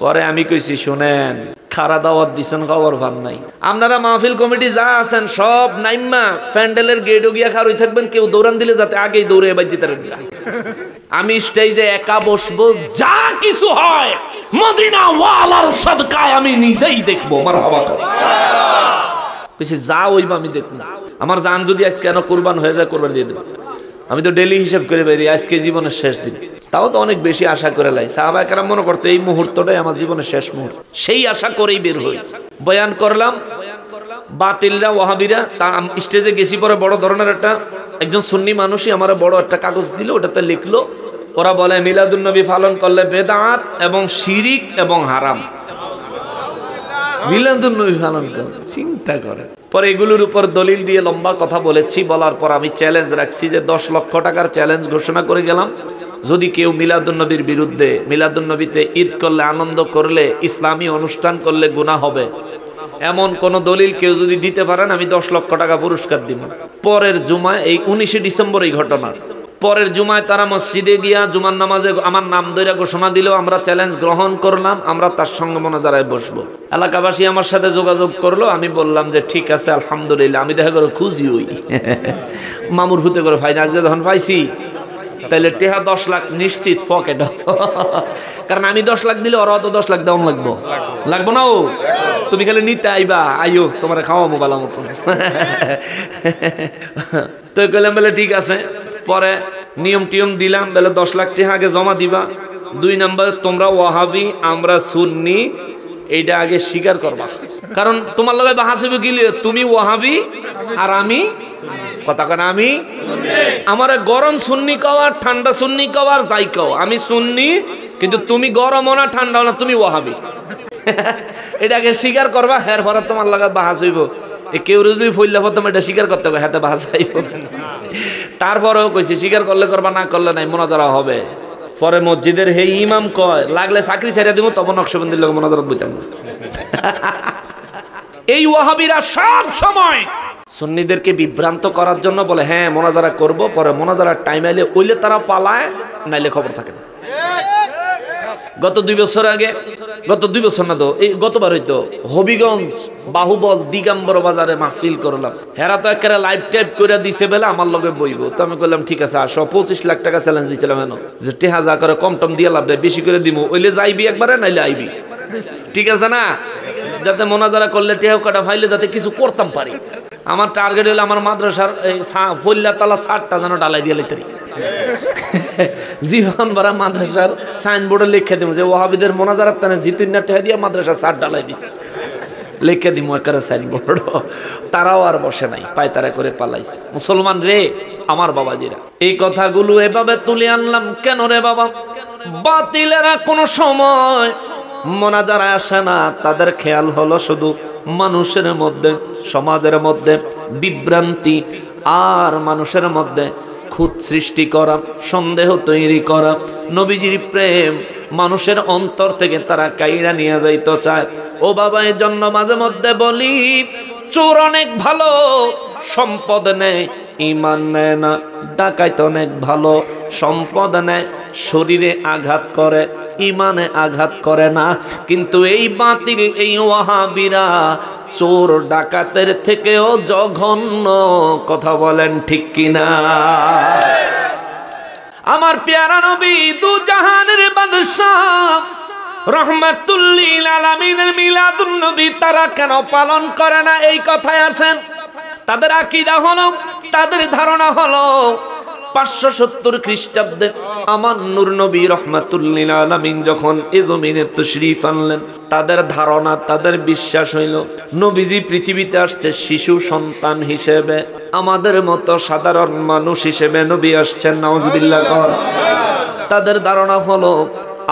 পরে আমি কইছি শোনেন, খারা দাওয়াত দিছেন খবর ভান নাই। আপনারা মাহফিল কমিটি যা আছেন সব নাইম্মা প্যান্ডেলের গেটও গিয়া খারই থাকবেন, কেউ দৌড়ান দিলে যাতে আগেই দৌড়ে এবার যেতে না। আমি স্টেজে একা বসবো, যা কিছু হয় মদিনা ওয়ালার সাদকায় আমি নিজেই দেখবো। মারহাবা বেশি যা হইবা আমি দেখবো। আমার জান যদি আজকে কেন কোরবান হয়ে যায়, কোরবান দিয়ে দেবো। আমি তো ডেলি হিসাব করে বেরিয়ে আজকে জীবনের শেষ দিন, তাও তো অনেক বেশি আশা করে লাই। সাহাবায়ে কেরাম মনে করতো এই মুহূর্তটাই আমার জীবনের শেষ মুহূর্ত, সেই আশা করেই বের হই। বয়ান করলাম, বাতিলরা ওয়াহাবিরা তা স্টেজে গেছি পরে বড় ধরনের একজন সুন্নি মানুষই আমার বড় একটা কাগজ দিল, ওটাতে লিখলো ওরা বলে মিলাদুন নবী পালন করলে বেদাত এবং শিরিক এবং হারাম। মিলাদুন নবী পালন করলে চিন্তা করে। পরে এগুলোর উপর দলিল দিয়ে লম্বা কথা বলেছি, বলার পর আমি চ্যালেঞ্জ রাখছি যে 10 লক্ষ টাকার চ্যালেঞ্জ ঘোষণা করে গেলাম, যদি কেউ মিলাদুন নবীর বিরুদ্ধে, মিলাদুন নবীতে ঈদ করলে, আনন্দ করলে, ইসলামী অনুষ্ঠান করলে গুনাহ হবে, এমন কোন দলিল কেউ যদি দিতে পারেন আমি 10 লক্ষ টাকা পুরস্কার দিব। পরের জুমায়, এই 19 ডিসেম্বর এই ঘটনা, পরের জুমায় তারা মসজিদে গিয়া জুমার নামাজে আমার নাম ধরে ঘোষণা দিল, আমরা চ্যালেঞ্জ গ্রহণ করলাম, আমরা তার সঙ্গে মোনাজারায় বসবো। এলাকাবাসী আমার সাথে যোগাযোগ করলো, আমি বললাম যে ঠিক আছে আলহামদুলিল্লাহ। আমি দেখা করে খুঁজি হই মামুর হুতে করে ফাইনাল যখন পাইছি, তাহলে টেহা 10 লাখ নিশ্চিত পকেট। কারণ আমি 10 লাখ দিলে ওরা তো 10 লাখ দাম লাগবো, লাগবো না? ও তুমি খালি নিতে আইবা, আইও তোমার খাওয়াবো বালা মতো। তো কইলাম বলে ঠিক আছে। পরে নিয়ম টিয়ম দিলাম, বলে 10 লাখ টাকা আগে জমা দিবা। 2 নম্বর, তোমরা ওয়াহাবি আমরা সুন্নি, এইটা আগে স্বীকার করবা। কারণ তোমার লগে বাহাসিব গিলে তুমি ওয়াহাবি আর আমি কথা কেন, আমি আমার গরম সুন্নি কওয়ার, ঠান্ডা সুন্নি কওয়ার, যাই কও আমি সুন্নি, কিন্তু তুমি গরমও না ঠান্ডাও না, তুমি ওয়াহাবি। এটাকে স্বীকার করবা, হের পরে তোমার লগে বাহাস হইব। কেউ যদি ফইলা প্রথম এটা স্বীকার করতে হবে, হাতে বাহাস হইব। তারপরেও কইছি স্বীকার করলে করবা, না করলে নাই, মোনাজারা হবে। পরে মসজিদের হে ইমাম কয় লাগলে চাকরি ছেড়ে দিব, তখন নকশবন্দির লোক মোনাজারাত বইতাম না। এই ওয়াহাবিরা সব সময় সুন্নিদেরকে বিভ্রান্ত করার জন্য বলে হ্যাঁ মোনাজারা করব, পরে মোনাজারার টাইম আইলে ওইলে তারা পালায়, নাইলে খবর থাকে না। গত 2 বছর আগে, গত 2 বছর না তো, এই গতবার হইতো হবিগঞ্জ বাহুবল দিগম্বর বাজারে মাহফিল করলাম। হেরা তো একেবারে লাইভ টাইপ করে দিছে বেলা আমার লগে বইব। তো আমি বললাম ঠিক আছে আসো। 25 লাখ টাকা চ্যালেঞ্জ দিয়েছিলাম, এনো যে টেহা যা করে কম টম দিয়ে লাভ দেয়, বেশি করে দিব, ওইলে যাইবি একবারে, নাইলে আইবি, ঠিক আছে না? যাতে মোনাজারা করলে টেহা কাটা ফাইলে যাতে কিছু করতাম পারি। আমার টার্গেট হলো আমার মাদ্রাসার এই ফল্লা তালা 60টা যেন ডালাই দিয়ে লাইতে জীবন ভরা মাদ্রাসার সাইনবোর্ডে লিখে দিব যে ওয়াহাবিদের মোনাজারাত তানে জিতুন্না টেহা দিয়ে মাদ্রাসা 60 ডালাই দিস, লিখে দিব একেবারে সাইনবোর্ড। তারাও আর বসে নাই, পায় তারা করে পালাইছে। মুসলমান রে আমার বাবাজিরা, এই কথাগুলো এভাবে তুলে আনলাম কেন রে বাবা? বাতিলেরা কোনো সময় মোনাজারা আসে না, তাদের খেয়াল হলো শুধু মানুষের মধ্যে, সমাজের মধ্যে বিভ্রান্তি আর মানুষের মধ্যে খুঁত সৃষ্টি করা, সন্দেহ তৈরি করা। নবীজির প্রেম মানুষের অন্তর থেকে তারা কাইরা নিয়ে যাইতে চায়। ও বাবা, এর জন্য মাঝে মধ্যে বলি চোর অনেক ভালো, সম্পদ নেয়, ইমান নেয় না। ডাকাইত অনেক ভালো, সম্পদ নেয়, শরীরে আঘাত করে, ইমানে আঘাত করে না। কিন্তু এই বাতিল, এই ওয়াহাবিরা চোর ডাকাতের থেকেও জঘন্য। কথা বলেন ঠিক কিনা? আমার পেয়ারা নবী দু জাহানের বাদশাহ রহমাতুল লিল আলামিনের মিলাদুন নবী তারা কেন পালন করে না? এই কথায় আসেন। তাদের আকীদা হলো, তাদের ধারণা হলো 570 খ্রিস্টাব্দে আমার নূর নবী রহমাতুল লিল আলামিন যখন এই জমিনে তাশরীফ আনলেন, তাদের ধারণা, তাদের বিশ্বাস হইল নবীজি পৃথিবীতে আসছে শিশু সন্তান হিসেবে, আমাদের মতো সাধারণ মানুষ হিসেবে নবী আসছেন। নাউজুবিল্লাহ কর। তাদের ধারণা হলো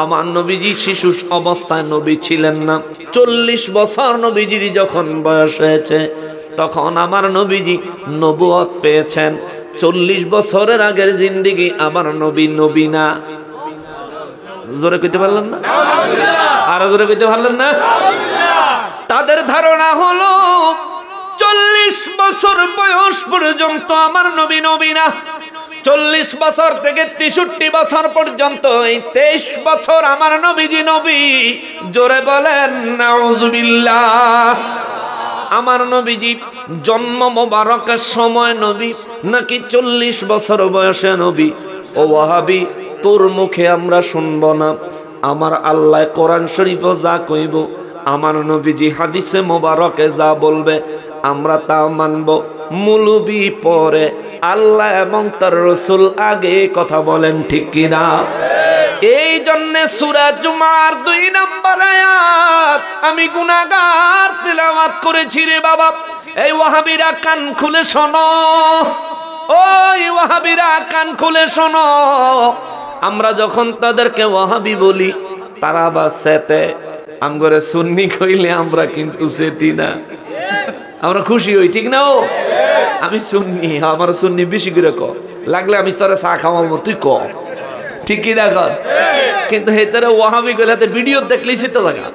আমার নবীজি শিশু অবস্থায় নবী ছিলেন না। 40 বছর নবীজির যখন বয়স হয়েছে তখন আমার নবীজি নবুয়ত পেয়েছেন। 40 বছরের আগের জিন্দেগি আমার নবী নবী না। জোরে কইতে পারলেন না? আরো জোরে কইতে পারলেন না? তাদের ধারণা হলো 40 বছর বয়স পর্যন্ত আমার নবী নবী না। 40 বছর থেকে 63 বছর পর্যন্ত এই 23 বছর আমার নবীজি নবী। জোরে বলেন নাউজুবিল্লাহ। আমার নবীজি জন্ম মোবারকের সময় নবী নাকি 40 বছর বয়সে নবী? ও ওয়াহাবি, তোর মুখে আমরা শুনবো না, আমার আল্লাহ কোরআন শরীফে যা কইব, আমার নবীজি হাদিসে মোবারকে যা বলবে আমরা তা মানব। মুলুবি পরে, আল্লাহ এবং তার রাসূল আগে, কথা বলেন ঠিক কিনা? এই জন্য সূরা জুমার 2 নম্বর আয়াত আমি গুনাহগার তেলাওয়াত করেছি রে বাবা। এই ওয়াহাবিরা কান খুলে শোনো, ওই ওয়াহাবিরা কান খুলে শোনো। আমরা যখন তাদেরকে ওয়াহাবি বলি তারা বা সেতে, আমগরে সুন্নি কইলে আমরা কিন্তু সেতি না, আমরা খুশি হই, ঠিক না? ও আমি সুন্নি, আমার সুন্নি বেশি করে ক, লাগলে আমি তোরা চা খাওয়াবো, তুই ক, ঠিক কি দেখো? কিন্তু হেতারে ওয়াহাবি কইলে ভিডিও দেখলেছি তো দেখা,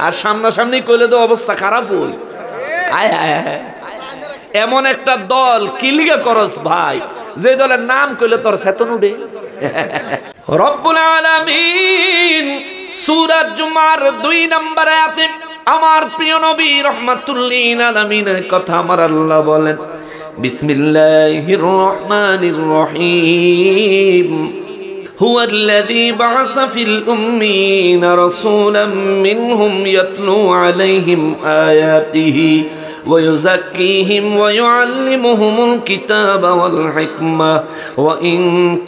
আর সামনাসামনি কইলে তো অবস্থা খারাপ হই। আয় আয় আয়, এমন একটা দল কিলিগা করস ভাই, যে দলের নাম কইলে তোর চেতন উঠে। রব্বুল আলামিন সূরা জুমার 2 নম্বর আয়াতে আমার প্রিয় নবী রাহমাতুল লিল আলামিনের কথা আমার আল্লাহ বলেন, বিসমিল্লাহির রহমানির রহিম। هو الذي بعث في الأمين رسولا منهم يتلو عليهم آياته ويزكيهم ويعلمهم الكتاب والحكمة وإن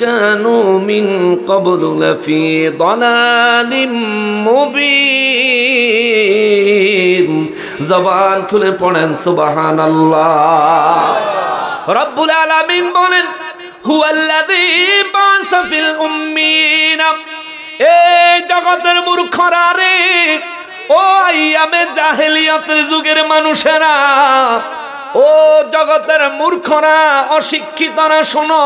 كانوا من قبل لفي ضلال مبين। زبان খুলে পড়েন সুবহানাল্লাহ। রব্বুল আলামিন বলেন, হুয়াল্লাযী বা'সা ফিল উম্মিয়িনা, এই জগতের মূর্খরা রে, ও আইয়ামে জাহেলিয়াতের যুগের মানুষেরা, ও জগতের মূর্খরা, অশিক্ষিতরা, শোনো,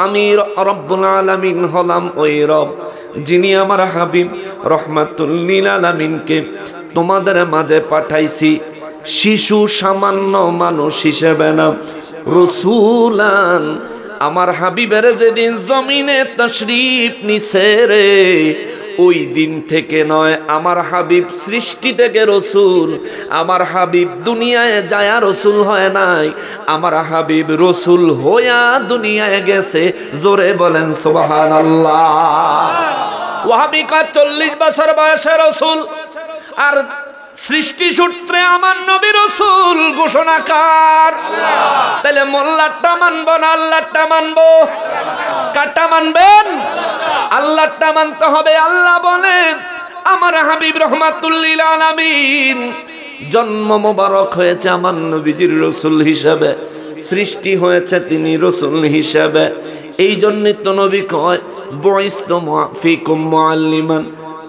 আমি রব্বুল আলামিন হলাম ওই রব যিনি আমার হাবিব রহমাতুল লিল আলামিনকে তোমাদের মাঝে পাঠাইছি শিশু সামান্য মানুষ হিসেবে না, রসুলান। আমার হাবিবের যেদিন জমিনে তশরিফ নিছে রে, ওই দিন থেকে নয়, আমার হাবিব সৃষ্টি থেকে রসুল। আমার হাবিব দুনিয়ায় যায়া রসুল হয় নাই, আমার হাবিব রসুল হইয়া দুনিয়ায় গেছে। জোরে বলেন সুবহানাল্লাহ। ওয়াহাবি কয় 40 বছর বয়সে রসুল, আর সৃষ্টি সূত্রে আমার নবী রসুল ঘোষণাকার। তাহলে মোল্লারটা মানবো না আল্লাহটা মানবো? কারটা মানবেন? আল্লাহটা মানতে হবে। আল্লাহ বলেন, আমার হাবিব রহমাতুল লিল আলামিন জন্ম মোবারক হয়েছে আমার নবীজির রসুল হিসেবে, সৃষ্টি হয়েছে তিনি রসুল হিসেবে। এই জন্যই তো নবী কয়, বুইসতু ফীকুম মুআল্লিমান,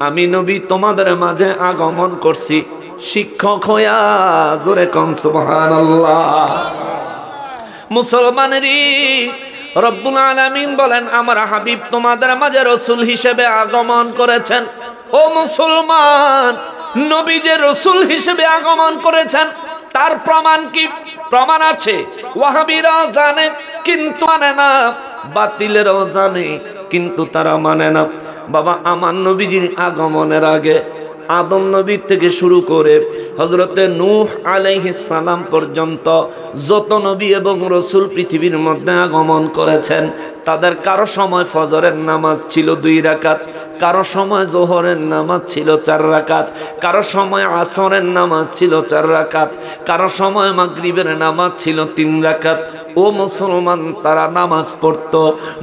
আমি নবী তোমাদের মাঝে আগমন করছি শিক্ষক হইয়া। জোরে কোন সুবহানাল্লাহ। মুসলমানেরই রব্বুল আলামিন বলেন, আমার হাবিব তোমাদের মাঝে রসুল হিসেবে আগমন করেছেন। ও মুসলমান, নবী যে রসুল হিসেবে আগমন করেছেন তার প্রমাণ কি? প্রমাণ আছে। ওয়াহাবিরা জানে কিন্তু মানে না, বাতিলেরাও জানে কিন্তু তারা মানে না। বাবা, আমার নবীজির আগমনের আগে আদম নবী থেকে শুরু করে হযরতে নূহ আলাইহিস সালাম পর্যন্ত যত নবী এবং রসুল পৃথিবীর মধ্যে আগমন করেছেন, তাদের কারো সময় ফজরের নামাজ ছিল 2 রাকাত, কারো সময় জোহরের নামাজ ছিল 4 রাকাত, কারো সময় আসরের নামাজ ছিল 4 রাকাত, কারো সময় মাগরিবের নামাজ ছিল 3 রাকাত। ও মুসলমান, তারা নামাজ পড়তো।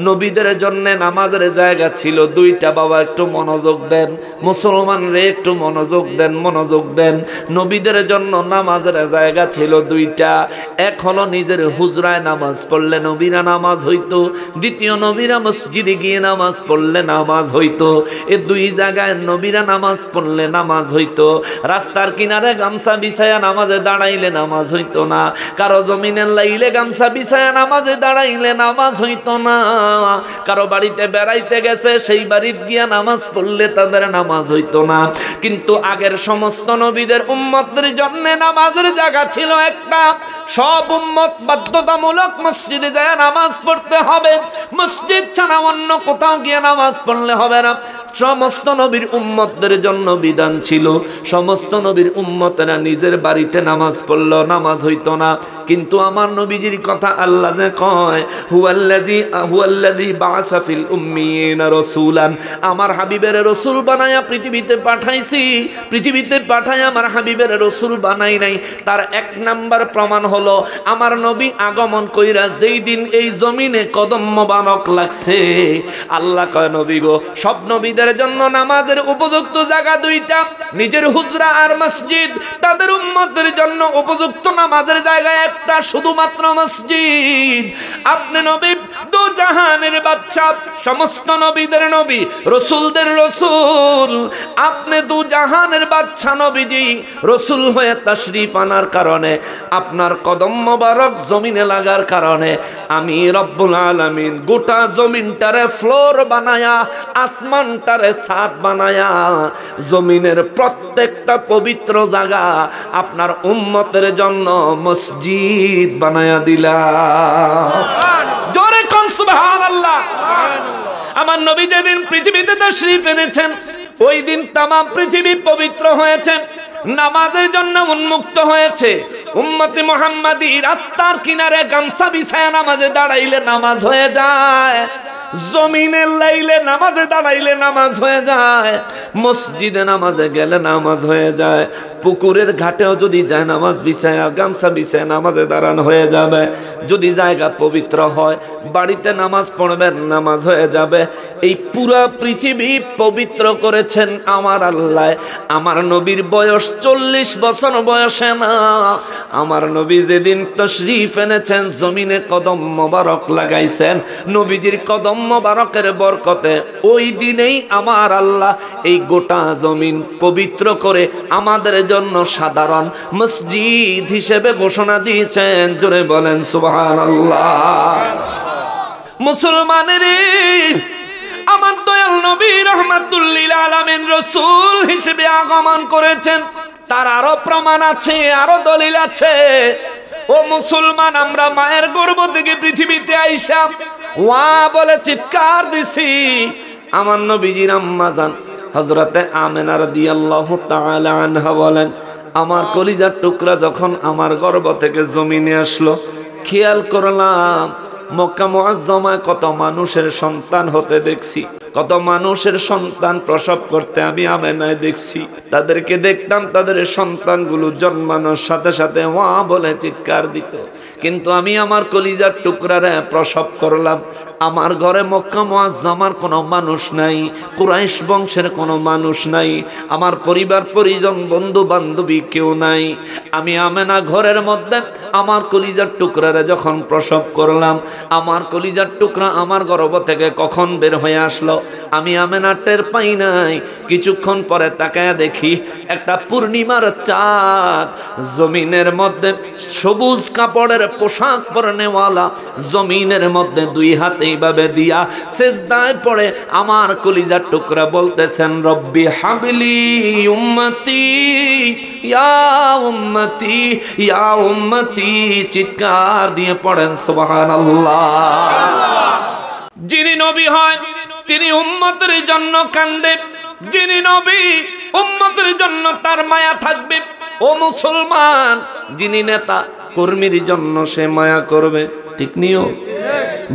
নবীদের জন্য নামাজের জায়গা ছিল 2টা। বাবা একটু মনোযোগ দেন, মুসলমান রে একটু মনোযোগ দেন, মনোযোগ দেন। নবীদের জন্য নামাজের জায়গা ছিল 2টা। এক হলো নিজের হুজরায় নামাজ পড়লে নবীরা নামাজ হইতো, দ্বিতীয় নবীরা মসজিদে গিয়ে নামাজ পড়লে নামাজ হইতো। এই 2 জায়গায় নবীরা নামাজ পড়লে নামাজ হইতো। রাস্তার কিনারে গামছা বিছায়া নামাজে দাঁড়াইলে নামাজ হইতো না, কারো জমিনের লাইলে গামছা বিছায়া নামাজে দাঁড়াইলে নামাজ হইতো না, কারো বাড়িতে বেড়াইতে গেছে সেই বাড়িতে গিয়া নামাজ পড়লে তাদের নামাজ হইতো না। কিন্তু আগের সমস্ত নবীদের উম্মতের জন্য নামাজের জায়গা ছিল একটা, সব উম্মত বাধ্যতামূলক মসজিদে যায় নামাজ পড়তে হবে। মসজিদ ছাড়া অন্য কোথাও গিয়ে নামাজ পড়লে হবে না। সমস্ত নবীর উম্মতদের জন্য বিধান ছিল, সমস্ত নবীর উম্মতেরা নিজের বাড়িতে নামাজ পড়ল, নামাজ হইতো না। কিন্তু আমার নবীজির কথা আল্লাহ যে কয়, হুয়াল্লাযী বাআসা ফিল উম্মিয়িনা রাসূলান, আমার হাবিবের রাসূল বানায়া পৃথিবীতে পাঠাইছি। পৃথিবীতে পাঠায় আমার হাবিবের রাসূল বানাই নাই। তার এক নাম্বার প্রমাণ হলো আমার নবী আগমন কইরা যেই দিন এই জমিনে কদম মোবারক লাগছে, আল্লাহ কয় নবী গো, সব নবীদের জন্য নামাজের উপযুক্ত জায়গা দুইটা, নিজের হুজরা আর মসজিদ। তাদের উম্মতের জন্য উপযুক্ত নামাজের জায়গা একটা, শুধুমাত্র মসজিদ। আপনি নবী, দু জাহানের বাদশা, সমস্ত নবীদের নবী, রসুলদের রসুল। আপনি দু জাহানের বাদশা নবীজি, রসুল হয়ে তাশরীফ আনার কারণে, আপনার কদম মোবারক জমিনে লাগার কারণে আমি রব্বুল আলামিন গোটা জমিনটারে ফ্লোর বানায়া, আসমানটারে ছাদ বানায়া, জমিনের প্রত্যেকটা পবিত্র জায়গা আপনার উম্মতের জন্য মসজিদ বানায়া দিলাম। জোরে কোন সুবহানাল্লাহ। আমার নবী যেদিন পৃথিবীতে তাশরীফ এনেছেন, ওই দিন তামাম পৃথিবী পবিত্র হয়েছে, নামাজের জন্য উন্মুক্ত হয়েছে। উম্মতে মুহাম্মাদি রাস্তার কিনারে গামছা বিছায়া নামাজে দাঁড়াইলে নামাজ হয়ে যায়, জমিনের লাইলে নামাজে দাঁড়াইলে নামাজ হয়ে যায়, মসজিদে নামাজে গেলে নামাজ হয়ে যায়, পুকুরের ঘাটেও যদি যায় নামাজ বিছায়া গামছা বিছায়া নামাজে দাঁড়ানো হয়ে যাবে। যদি জায়গা পবিত্র হয়, বাড়িতে নামাজ পড়বেন নামাজ হয়ে যাবে। এই পুরা পৃথিবী পবিত্র করেছেন আমার আল্লাহ। আমার নবীর বয়স 40 বছর বয়সে না। আমার নবী যেদিন তাশরীফ এনেছেন, জমিনে কদম মোবারক লাগাইছেন, নবীজির কদম মোবারকের বরকতে ওই দিনেই আমার আল্লাহ এই গোটা জমিন পবিত্র করে আমাদের জন্য সাধারণ মসজিদ হিসেবে ঘোষণা দিয়েছেন। জোরে বলেন সুবহানাল্লাহ। মুসলমানের আমার দয়াল নবী রাহমাতুল লিল আলামিন রাসূল হিসেবে আগমন করেছেন। তার আরো প্রমাণ আছে, আরো দলিল আছে। ও মুসলমান, আমরা মায়ের গর্ভ থেকে পৃথিবীতে আইসা ওয়া বলে চিৎকার দিছি। আমার নবীজির আম্মা জান হযরতে আমেনা রাদিয়াল্লাহু তাআলা আনহা বলেন, আমার কলিজার টুকরা যখন আমার গর্ভ থেকে জমিনে আসলো, খেয়াল করলাম মক্কা মুআজ্জমায় কত মানুষের সন্তান হতে দেখছি, কত মানুষের সন্তান প্রসব করতে আমি আমেনায় দেখছি। তাদেরকে দেখতাম, তাদের সন্তানগুলো জন্মানোর সাথে সাথে ওয়া বলে চিৎকার দিত। কিন্তু আমি আমার কলিজার টুকরারে প্রসব করলাম, আমার ঘরে মক্কা মুআজ্জমার কোনো মানুষ নাই, কুরাইশ বংশের কোনো মানুষ নাই, আমার পরিবার পরিজন বন্ধু বান্ধবী কেউ নাই। আমি আমেনা ঘরের মধ্যে আমার কলিজার টুকরারে যখন প্রসব করলাম, আমার কলিজার টুকরা আমার গর্ভ থেকে কখন বের হয়ে আসলো আমি আমেনা টের পাই নাই। কিছুক্ষণ পরে তাকায়া দেখি একটা পূর্ণিমার চাঁদ, জমিনের মধ্যে সবুজ কাপড়ের পোশাক পরনেওয়ালা, জমিনের মধ্যে দুই হাত এইভাবে দিয়া সেজদায় পড়ে আমার কলিজার টুকরা বলতেছেন, রব্বি হাবলি উম্মতি ইয়া উম্মতি ইয়া উম্মতি। চিৎকার দিয়ে পড়েন সুবহানাল্লাহ। যিনি নবী হয় তিনি উম্মতের জন্য কান্দে, যিনি নবী উম্মতের জন্য তার মায়া থাকবে। ও মুসলমান, যিনি নেতা কর্মীর জন্য সে মায়া করবে, ঠিক নিও।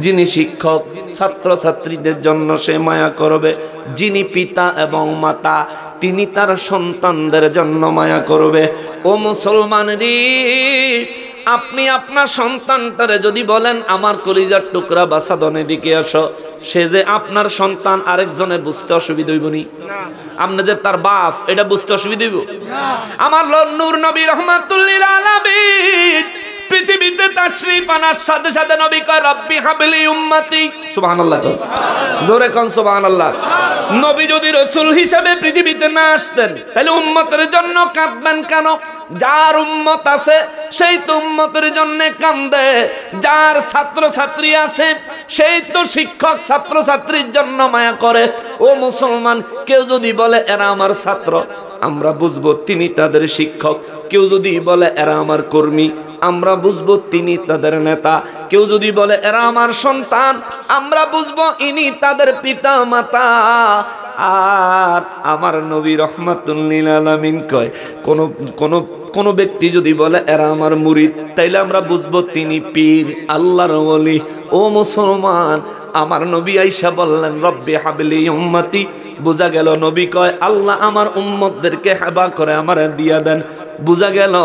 যিনি শিক্ষক ছাত্র ছাত্রীদের জন্য সে মায়া করবে, যিনি পিতা এবং মাতা তিনি তার সন্তানদের জন্য মায়া করবে। ও মুসলমান রে, আপনি আপনার সন্তানটারে যদি বলেন আমার কলিজার টুকরা বাসাদনে দিকে আসো, সে যে আপনার সন্তান আরেকজনে বুঝতে অসুবিধা হইব নি? আপনি যে তার বাপ এটা বুঝতে অসুবিধা হইব? আমার নূর নবী রাহমাতুল লিল আলামিন পৃথিবীতে তাশরীফ আনার সাথে সাথে নবী কয় রব্বি হাবলি উম্মতি। সুবহানাল্লাহ, জোরে কোন সুবহানাল্লাহ। নবী যদি রাসূল হিসেবে পৃথিবীতে না আসতেন তাহলে উম্মতের জন্য কাঁদবেন কেন? যার উম্মত আছে সেই তো উম্মতের জন্য কান্দে, যার ছাত্র ছাত্রী আছে সেই তো শিক্ষক ছাত্র ছাত্রীর জন্য মায়া করে। ও মুসলমান, কেউ যদি বলে এরা আমার ছাত্র, আমরা বুঝবো তিনি তাদের শিক্ষক। কেউ যদি বলে এরা আমার কর্মী, আমরা বুঝবো তিনি তাদের নেতা। কেউ যদি বলে এরা আমার সন্তান, আমরা বুঝবো ইনি তাদের পিতা মাতা। আর আমার নবী রাহমাতুল লিল আলামিন কয় কোন ব্যক্তি যদি বলে এরা আমার মুরিদ, তাইলে আমরা বুঝবো তিনি পীর, আল্লাহর ওলি। ও মুসলমান, আমার নবী আয়েশা বললেন রব্বি হাবলি উম্মতি। বুঝা গেল নবী কয় আল্লাহ আমার উম্মতদেরকে হেবা করে আমার দিয়া দেন। বুঝা গেল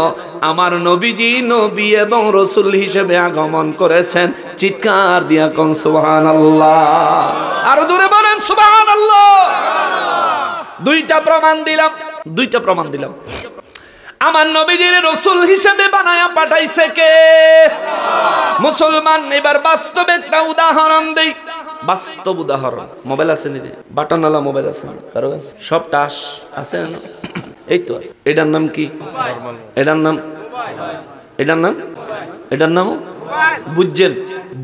আমার নবীজি নবী এবং রাসূল হিসেবে আগমন করেছেন। চিৎকার দিয়া কোন সুবহানাল্লাহ, আরো জোরে বলেন সুবহানাল্লাহ। দুইটা প্রমাণ দিলাম। আমার নবীজির রাসূল হিসেবে বানায়া পাঠাইছে কে? মুসলমান। এবার বাস্তব একটা উদাহরণ দেই, বাস্তব উদাহরণ। মোবাইল আছে নি? বাটনওয়ালা মোবাইল আছে নি কারো কাছে? সব টাচ আছে না? এই তো আছে। এটার নাম কি? এটার নাম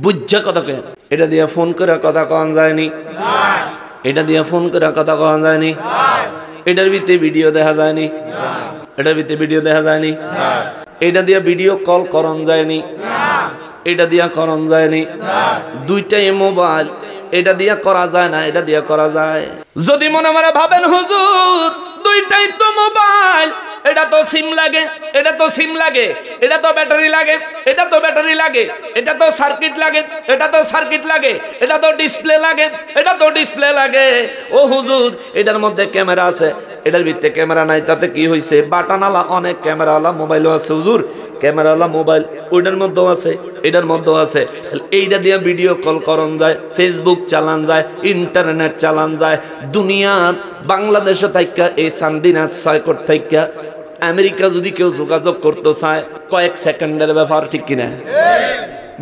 বুঝছে কথা কয়। এটা দিয়ে ফোন করে কথা কন যায়নি, এটা দিয়ে ফোন করে কথা কন যায়নি, এটার ভিতরে ভিডিও দেখা যায়নি, এটার ভিতরে ভিডিও দেখা যায়নি, এটা দিয়ে ভিডিও কল করন যায়নি, এটা দিয়া করন যায়নি। দুইটাই মোবাইল, এটা দিয়া করা যায় না, এটা দিয়া করা যায়। যদি মনে মনে ভাবেন হুজুর দুইটাই তো মোবাইল, এটা তো সিম লাগে, এটা তো সিম লাগে, এটা তো ব্যাটারি লাগে, এটা তো ব্যাটারি লাগে, এটা তো সার্কিট লাগে, এটা তো সার্কিট লাগে, এটা তো ডিসপ্লে লাগে, এটা তো ডিসপ্লে লাগে। ও হুজুর এটার মধ্যে ক্যামেরা আছে, এটার ভিতরে ক্যামেরা নাই, তাতে কি হয়েছে? বাটনওয়ালা অনেক ক্যামেরাওয়ালা মোবাইলও আছে হুজুর, ক্যামেরাওয়ালা মোবাইল ওইটার মধ্যেও আছে, এটার মধ্যেও আছে। এইটা দিয়ে ভিডিও কল করন যায়, ফেসবুক চালান যায়, ইন্টারনেট চালান যায়। দুনিয়ার বাংলাদেশে থাইকা এই সান্দিনাথ সাইকট থাইকা আমেরিকা যদি কেউ যোগাযোগ করতে চায় কয়েক সেকেন্ডের ব্যাপার, ঠিক কিনা?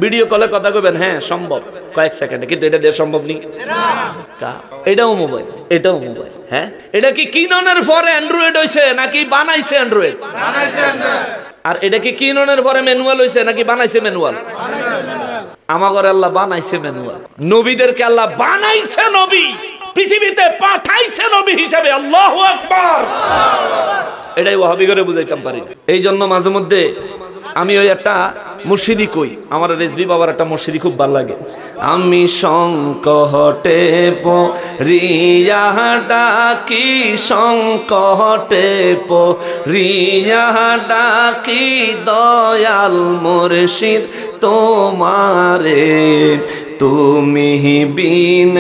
ভিডিও কলে কথা কইবেন, হ্যাঁ সম্ভব কয়েক সেকেন্ডে, কিন্তু এটা দিয়ে সম্ভব নেই। এটাও মোবাইল, এটাও মোবাইল। হ্যাঁ, এটা কি কিননের পরে অ্যান্ড্রয়েড হইছে নাকি বানাইছে অ্যান্ড্রয়েড? আর এটা কি কিননের পরে ম্যানুয়াল হইছে নাকি বানাইছে ম্যানুয়াল? আমাগরে আল্লাহ বানাইছে ম্যানুয়াল। নবীদেরকে আল্লাহ বানাইছে নবী, পৃথিবীতে পাঠাইছে নবী হিসাবে। আল্লাহু আকবার। এটাই ওয়াহাবি করে বুঝাইতাম পারি। এই জন্য মাঝে মধ্যে আমি ওই একটা মুর্শিদি কই, আমার রেজবি বাবার একটা মুর্শিদি খুব ভালো লাগে। আমি সংকটে পড়িয়া ডাকি, সংকটে পড়িয়া ডাকি দয়াল মুর্শিদ তোমারে, তুমি বিন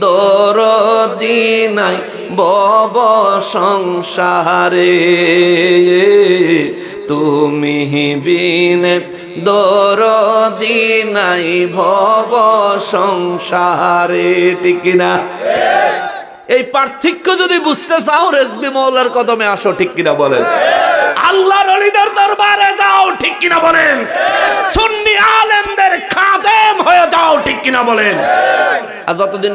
দরদি নাই ভব সংসারে, তুমি বিন দরদি নাই ভব সংসারে, ঠিক কিনা? এই পার্থক্য যদি বুঝতে চাও রেজবি মওলার কদমে আসো, ঠিক কিনা বলেন? আল্লাহর ওলিদের দরবারে যাও, ঠিক কিনা বলেন? সুন্নি আলেমদের খাদেম হয়ে যাও, ঠিক কিনা বলেন? আর যতদিন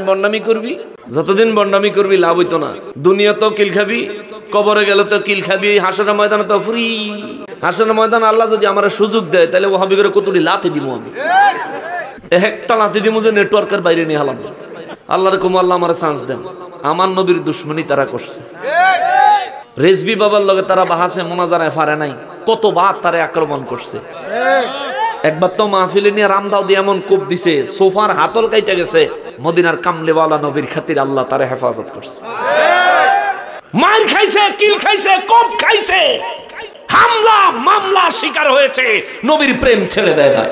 বন্ডামি করবি লাভ হইতো না। দুনিয়া তো কিল খাবি, কবরে গেলে তো কিল খাবি, হাসরের ময়দানে তো ফ্রি। হাসরের ময়দান আল্লাহ যদি আমার সুযোগ দেয়, তাহলে ওয়াহাবি করে কতটি লাথি দিব আমি, একটা লাথি দিব যে নেটওয়ার্কের বাইরে নিয়ে হালাম। আল্লাহর কম আল্লাহ আমার চান্স দেন। আমার নবীর দুশ্মনী তারা করছে, রেজবি বাবার লগে তারা বাহাসে মোনাজারায় পারে নাই, কতবার তারা আক্রমণ করছে। একবার তো মাহফিলে নিয়ে রামদাও দিয়ে এমন কোপ দিছে, সোফার হাতল কাইটা গেছে। মদিনার কামলেওয়ালা নবীর খাতির আল্লাহ তারা হেফাজত করছে। মার খাইছে, কিল খাইছে, কোপ খাইছে, হামলা মামলা শিকার হয়েছে, নবীর প্রেম ছেড়ে দেয় না,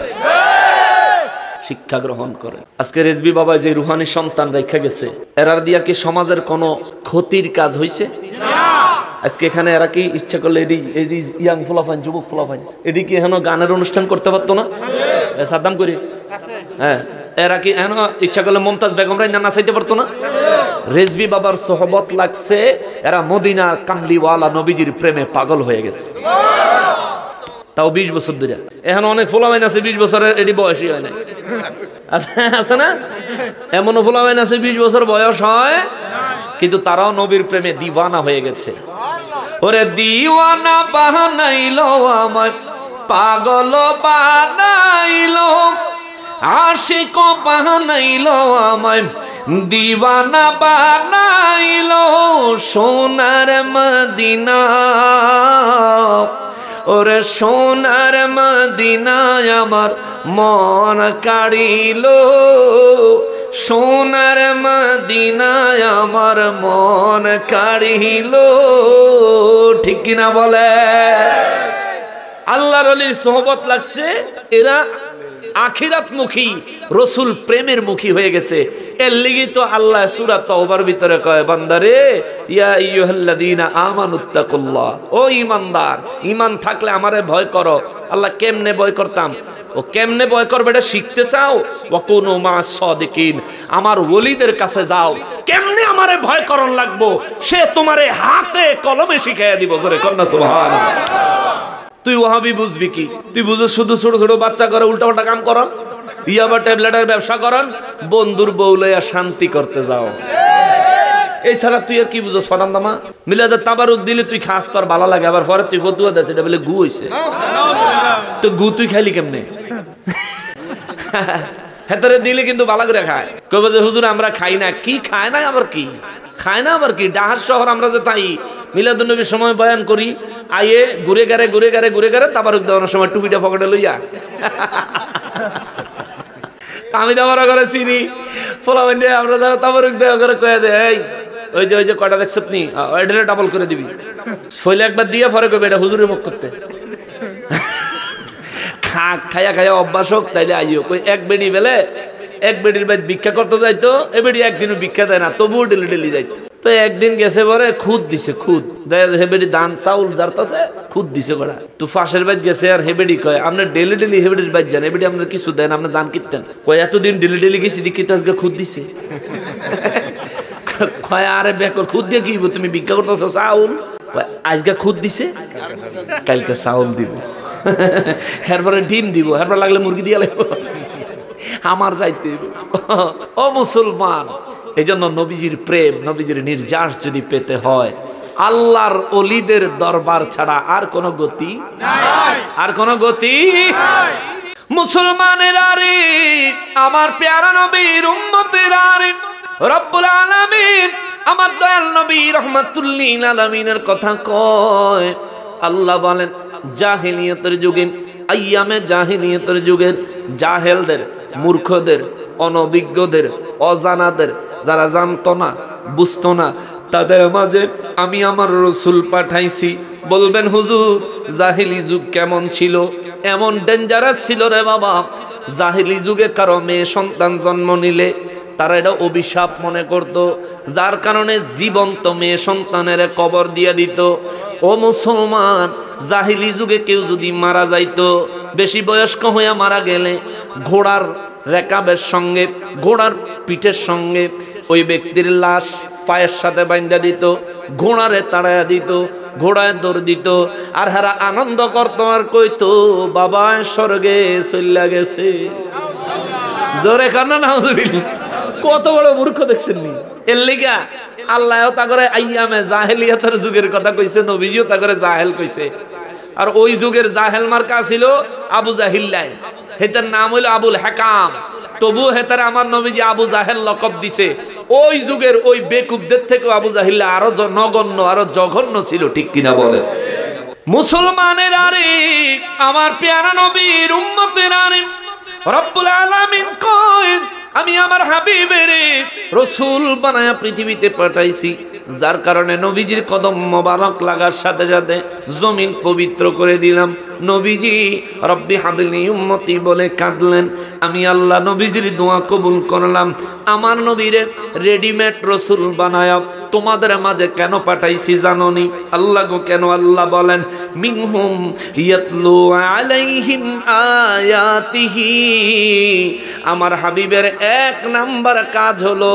শিক্ষা গ্রহণ করে। আজকে রেজবি বাবা যে রুহানি সন্তান রেখে গেছে, এরার দিয়া কি সমাজের কোনো ক্ষতির কাজ হয়েছে? আজকে এখানে এরা কি ইচ্ছা করলে এদি ইয়াং ফুলাফাইন, যুবক ফুলাফাইন, এটি কি এখন গানের অনুষ্ঠান করতে পারতো না? সাদ্দাম করি, হ্যাঁ, এরা কি এখন ইচ্ছা করলে মমতাজ বেগম রাই নাচাইতে পারতো না? রেজবি বাবার সোহবত লাগছে, এরা মদিনার কামলিওয়ালা নবীজির প্রেমে পাগল হয়ে গেছে। তাও 20 বছর ধরে। এখন অনেক ফুলাফাইন আছে 20 বছরের, এটি বয়সই হয় না, আছে না? এমনও ফুলাফাইন আছে 20 বছর বয়স হয়, কিন্তু তারাও নবীর প্রেমে দিওয়ানা হয়ে গেছে। ওরে দিওয়ানা বানাইলো আমায়, পাগল বানাইলো, আশিক বানাইলো আমায়, দিওয়ানা বানাইলো, সোনার মদিনা ওরে সোনার মদিনায় আমার মন কাড়িল, সোনার মদিনায় আমার মন কাড়িল। ঠিক কিনা বলে? আল্লাহর ওলির সোহবত লাগছে, এরা আখিরাত মুখী, রসুল প্রেমের মুখী হয়ে গেছে। এর লিগি তো আল্লাহ সূরা তাওবার ভিতরে কয়, বান্দারে ইয়া আইয়ুহাল্লাযীনা আমানুত্তাকুল্লাহ, ও ঈমানদার, ঈমান থাকলে আমারে ভয় করো। আল্লাহ কেমনে ভয় করতাম? ও কেমনে ভয় করবে এটা শিখতে চাও? ওয়াকুনু মা'আস সাদিকিন, আমার ওলিদের কাছে যাও, কেমনে আমারে ভয় করন লাগবো সে তোমারে হাতে কলমে শিখাইয়া দিব। জোরে কন্না সুবহানাল্লাহ। তুই ওহাবি বুঝবি কি? তুই বুঝো শুধু ছোট ছোট বাচ্চা করে উল্টা পাল্টা কাম করন, ইয়াবা ট্যাবলেটের ব্যবসা করন, বন্ধুর বউ লইয়া শান্তি করতে যাও। এই ছাড়া তুই আর কি বুঝো? ফরান দামা মিলাদের তাবারুক দিলে তুই খাস, তোর ভালো লাগে, আবার পরে তুই ফতুয়া দেয় এটা বলে গু হইছে। তো গু তুই খাইলি কেমনে? হেতরে দিলে কিন্তু ভালো করে খায়। কবে যে হুজুর আমরা খাই না, কি খায় না আবার কি খায় না আবার কি? ডাহার শহর আমরা যে তাই মিলাদুন্নবীর সময় বয়ান করি, আইয়ে ঘুরে গারে তাবারুক দেওয়ানোর সময় টুপিটা পকেটে লইয়া আমি তো আমরা করে চিনি ফোলা আমরা যারা তাবারুক দেওয়া করে কয়ে দেয়, ওই যে কয়টা দেখছ নি ওইটা ডাবল করে দিবি, শৈলে একবার দিয়ে পরে কবে এটা হুজুরের মুখ করতে। খায়া অভ্যাস হোক, তাইলে আইও। এক বেড়ি বেলে এক বেডির বাইর ভিক্ষা করতে যাইতো, এ বেড়ি একদিনও ভিক্ষা দেয় না, তবুও ডেলি যাইতো। তো একদিন গেছে পরে খুদ দিছে, খুদ হেবেডি দান চাউল জারতাছে, খুদ দিছে করা। তো ফাঁসের বাইর গেছে আর হেবেডি কয়, আপনি ডেলি হেবেডির বাইর যান, এবেডি আপনার কিছু দেন, আপনি জান কিনতেন। কয় এতদিন ডেলি গেছি দেখি তো আজকে খুদ দিছে। কয় আরে বেকর খুদ দিয়ে কি তুমি ভিক্ষা করতেছ? চাউল আজকে খুদ দিছে, কালকে চাউল দিব, এরপরে ডিম দিব, এরপর লাগলে মুরগি দিয়ে লাগবে, আমার যাইতে। ও মুসলমান, এই জন্য নবীজির প্রেম, নবীজির নির্যাস যদি পেতে হয়, আল্লাহর ওলিদের দরবার ছাড়া আর কোন গতি নাই, আর কোন গতি নাই। মুসলমানের আরে আমার প্যারা নবীর উম্মতের আরে রব্বুল আলামিন আমার দয়াল নবী রাহমাতুল লিল আলামিনের কথা কয়। আল্লাহ বলেন জাহেলিয়তের যুগে, আইয়ামে জাহেলিয়তের যুগের জাহেলদের, মূর্খদের, অনভিজ্ঞদের, অজানাদের, যারা জানতো না বুঝতো না, তাদের মাঝে আমি আমার রসুল পাঠাইছি। বলবেন হুজুর জাহিলি যুগ কেমন ছিল? এমন ডেঞ্জারাস ছিল রে বাবা, জাহিলি যুগে কারো মেয়ে সন্তান জন্ম নিলে তারা এটা অভিশাপ মনে করত, যার কারণে জীবন্ত মেয়ে সন্তানের কবর দিয়ে দিত। ও মুসলমান, জাহিলি যুগে কেউ যদি মারা যাইতো, বেশি বয়স্ক হয়ে মারা গেলে ঘোড়ার রেকাবের সঙ্গে, ঘোড়ার পিঠের সঙ্গে ওই ব্যক্তির লাশ পায়ের সাথে বাইন্ধা দিত, ঘোড়ারে তাড়াইয়া দিত, ঘোড়ায় দৌড় দিত, আর হারা আনন্দ করতো আর কইতো বাবা স্বর্গে চইলা গেছে। জোরে কান্না না, কত বড় মূর্খ দেখছেন নি? এর লিগা আল্লাহ তা করে আইয়ামে জাহেলিয়াতের যুগের কথা কইছে, নবীজিও তা করে জাহেল কইছে। আর ওই যুগের জাহেল মার্কা ছিল আবু জাহিল্লাই, হেতার নাম হইল আবুল হাকাম, তবু হেতার আমার নবীজি আবু জাহেল লকব দিছে। ওই যুগের ওই বেকুবদের থেকে আবু জাহিল্লা আরো নগণ্য, আরো জঘন্য ছিল। ঠিক কিনা বলে? মুসলমানের আরে আমার প্যারা নবীর উম্মতের আরে রব্বুল আলামিন কয় আমি আমার হাবিবের রসুল বানায়া পৃথিবীতে পাঠাইছি, যার কারণে নবীজির কদম মোবারক লাগার সাথে সাথে জমিন পবিত্র করে দিলাম। নবীজি রব্বি হাবলি উম্মতি বলে কাঁদলেন, আমি আল্লাহ নবীজির দোয়া কবুল করলাম। আমার নবীরে রেডিমেড রসুল বানায়া তোমাদের মাঝে কেন পাঠাইছি জানোনি? আল্লাহ গো কেন? আল্লাহ বলেন মিনহুম ইয়াতলু আলাইহিম আয়াতিহি, আমার হাবিবের এক নাম্বার কাজ হলো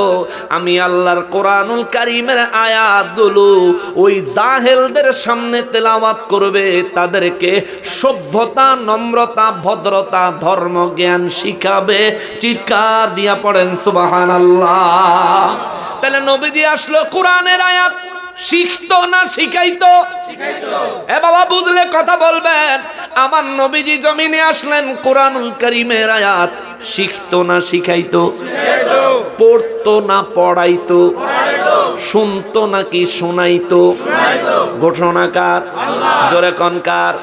আমি আল্লাহর কোরআনুল কারীমের আয়াতগুলো ওই জাহেলদের সামনে তেলাওয়াত করবে, তাদেরকে সভ্যতা, নম্রতা, ভদ্রতা, ধর্ম জ্ঞান শিখাবে। চিৎকার দিয়া পড়েন সুবহানাল্লাহ। তাহলে নবীজি আসলো কোরআনের আয়াত শিখতো না শিখাইতো? এ বাবা বুঝলে কথা বলবেন। আমার নবীজি জমিনে আসলেন কোরআনুল কারীমের আয়াত শিখতো না শিখাইতো? পড়তো না পড়াইতো? শুনতো নাকি শোনাইতো? ঘোষণাকার জোরে কনকার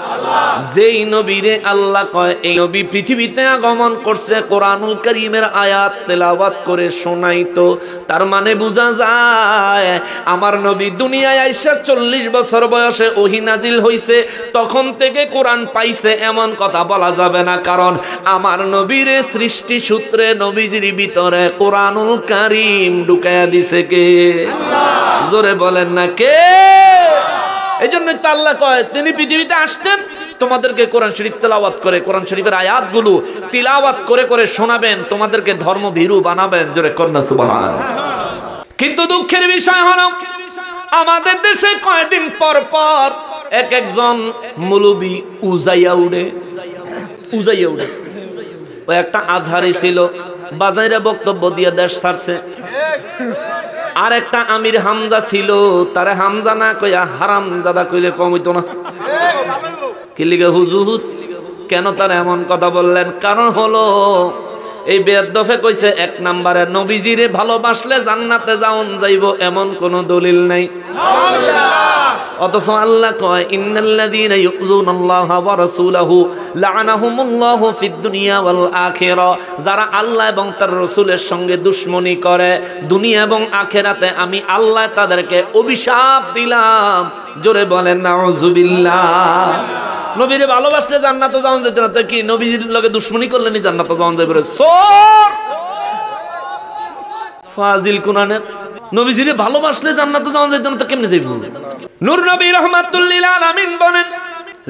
যেই নবীরে আল্লাহ কয় এই নবী পৃথিবীতে আগমন করছে কোরআনুল কারীমের আয়াত তেলাওয়াত করে শোনাইতো, তার মানে বোঝা যায় আমার নবী দুনিয়ায় আইসা 40 বছর বয়সে ওহী নাজিল হইছে, তখন থেকে কোরআন পাইছে এমন কথা বলা যাবে না, কারণ আমার নবীর সৃষ্টি সূত্রে নবীজির ভিতরে কোরআনুল কারীম ঢুকায়া দিছে কে? জোরে বলেন না কে? এই জন্য তো আল্লাহ কয় তিনি পৃথিবীতে আসতেন তোমাদেরকে কোরআন শরীফ তেলাওয়াত করে, কোরআন শরীফের আয়াতগুলো তিলাওয়াত করে করে শোনাবেন, তোমাদেরকে ধর্ম ভীরু বানাবেন। জোরে কন্যা সুবহান। কিন্তু দুঃখের বিষয় হলো আমাদের দেশে কয়েকদিন পর পর এক একজন মৌলবী উজাইয়া উড়ে। ওই একটা আজহারি ছিল, বাজারে বক্তব্য দিয়ে দেশ ছাড়ছে। আর একটা আমির হামজা ছিল, তারে হামজা না কইয়া হারামজাদা কইলে কম হইতো না। কি লিগে হুজুর কেন তারা এমন কথা বললেন? কারণ হলো এই বেদফে কইছে 1 নম্বরে নবীজিরে ভালোবাসলে জান্নাতে যাওন যাইব এমন কোন দলিল নাই। অথচ আল্লাহ কয় ইন্নাল্লাযীনা ইউযুনাল্লাহা ওয়া রাসূলাহু লা'নাহুমুল্লাহু ফিদ দুনিয়া ওয়াল আখিরা, যারা আল্লাহ এবং তার রাসূলের সঙ্গে দুশমনি করে দুনিয়া এবং আখিরাতে আমি আল্লাহ তাদেরকে অভিশাপ দিলাম। জোরে বলেন নাউযুবিল্লাহ। নবীরে ভালোবাসলে জান্নাতে যাওন যেত না, তো কি নবীজির লগে দুশমনি করলেনি জান্নাতে যাওন যাবে? সোর ফাজিল কুনানের নবীজিরে ভালোবাসলে জান্নাতে যাওন যেত না, তো কেমনে যাইব? নূর নবী রাহমাতুল লিল আলামিন বলেন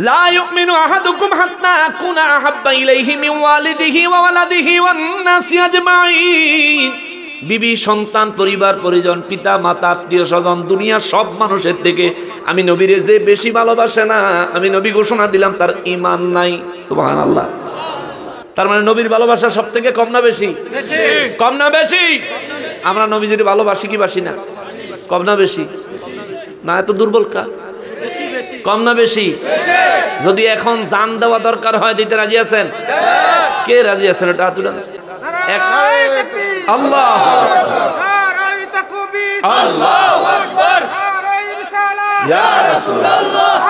লা ইউমিনু আহাদুকুম হাত্তা আকুনা আহাব্বা ইলাইহি মিন ওয়ালিদিহি ওয়া ওয়ালাদিহি ওয়ান নাসি আজমাইন। বিবি, সন্তান, পরিবার পরিজন, পিতা মাতা, আত্মীয় স্বজন, দুনিয়ার সব মানুষের থেকে আমি নবীরে যে বেশি ভালোবাসে না, আমি নবী ঘোষণা দিলাম তার ঈমান নাই। সুবহানাল্লাহ। তার মানে নবীর ভালোবাসা সব থেকে কম না বেশি? কম না বেশি? আমরা নবীজির ভালোবাসি কি বাসি না? কম না বেশি? না এত দুর্বল কা? কম না বেশি? যদি এখন জান দেওয়া দরকার হয় দিতে রাজি আছেন? কে রাজি আছেন? এটা হাত উঠান। আল্লাহ আল্লাহু আকবার। ইয়া রাসূলুল্লাহ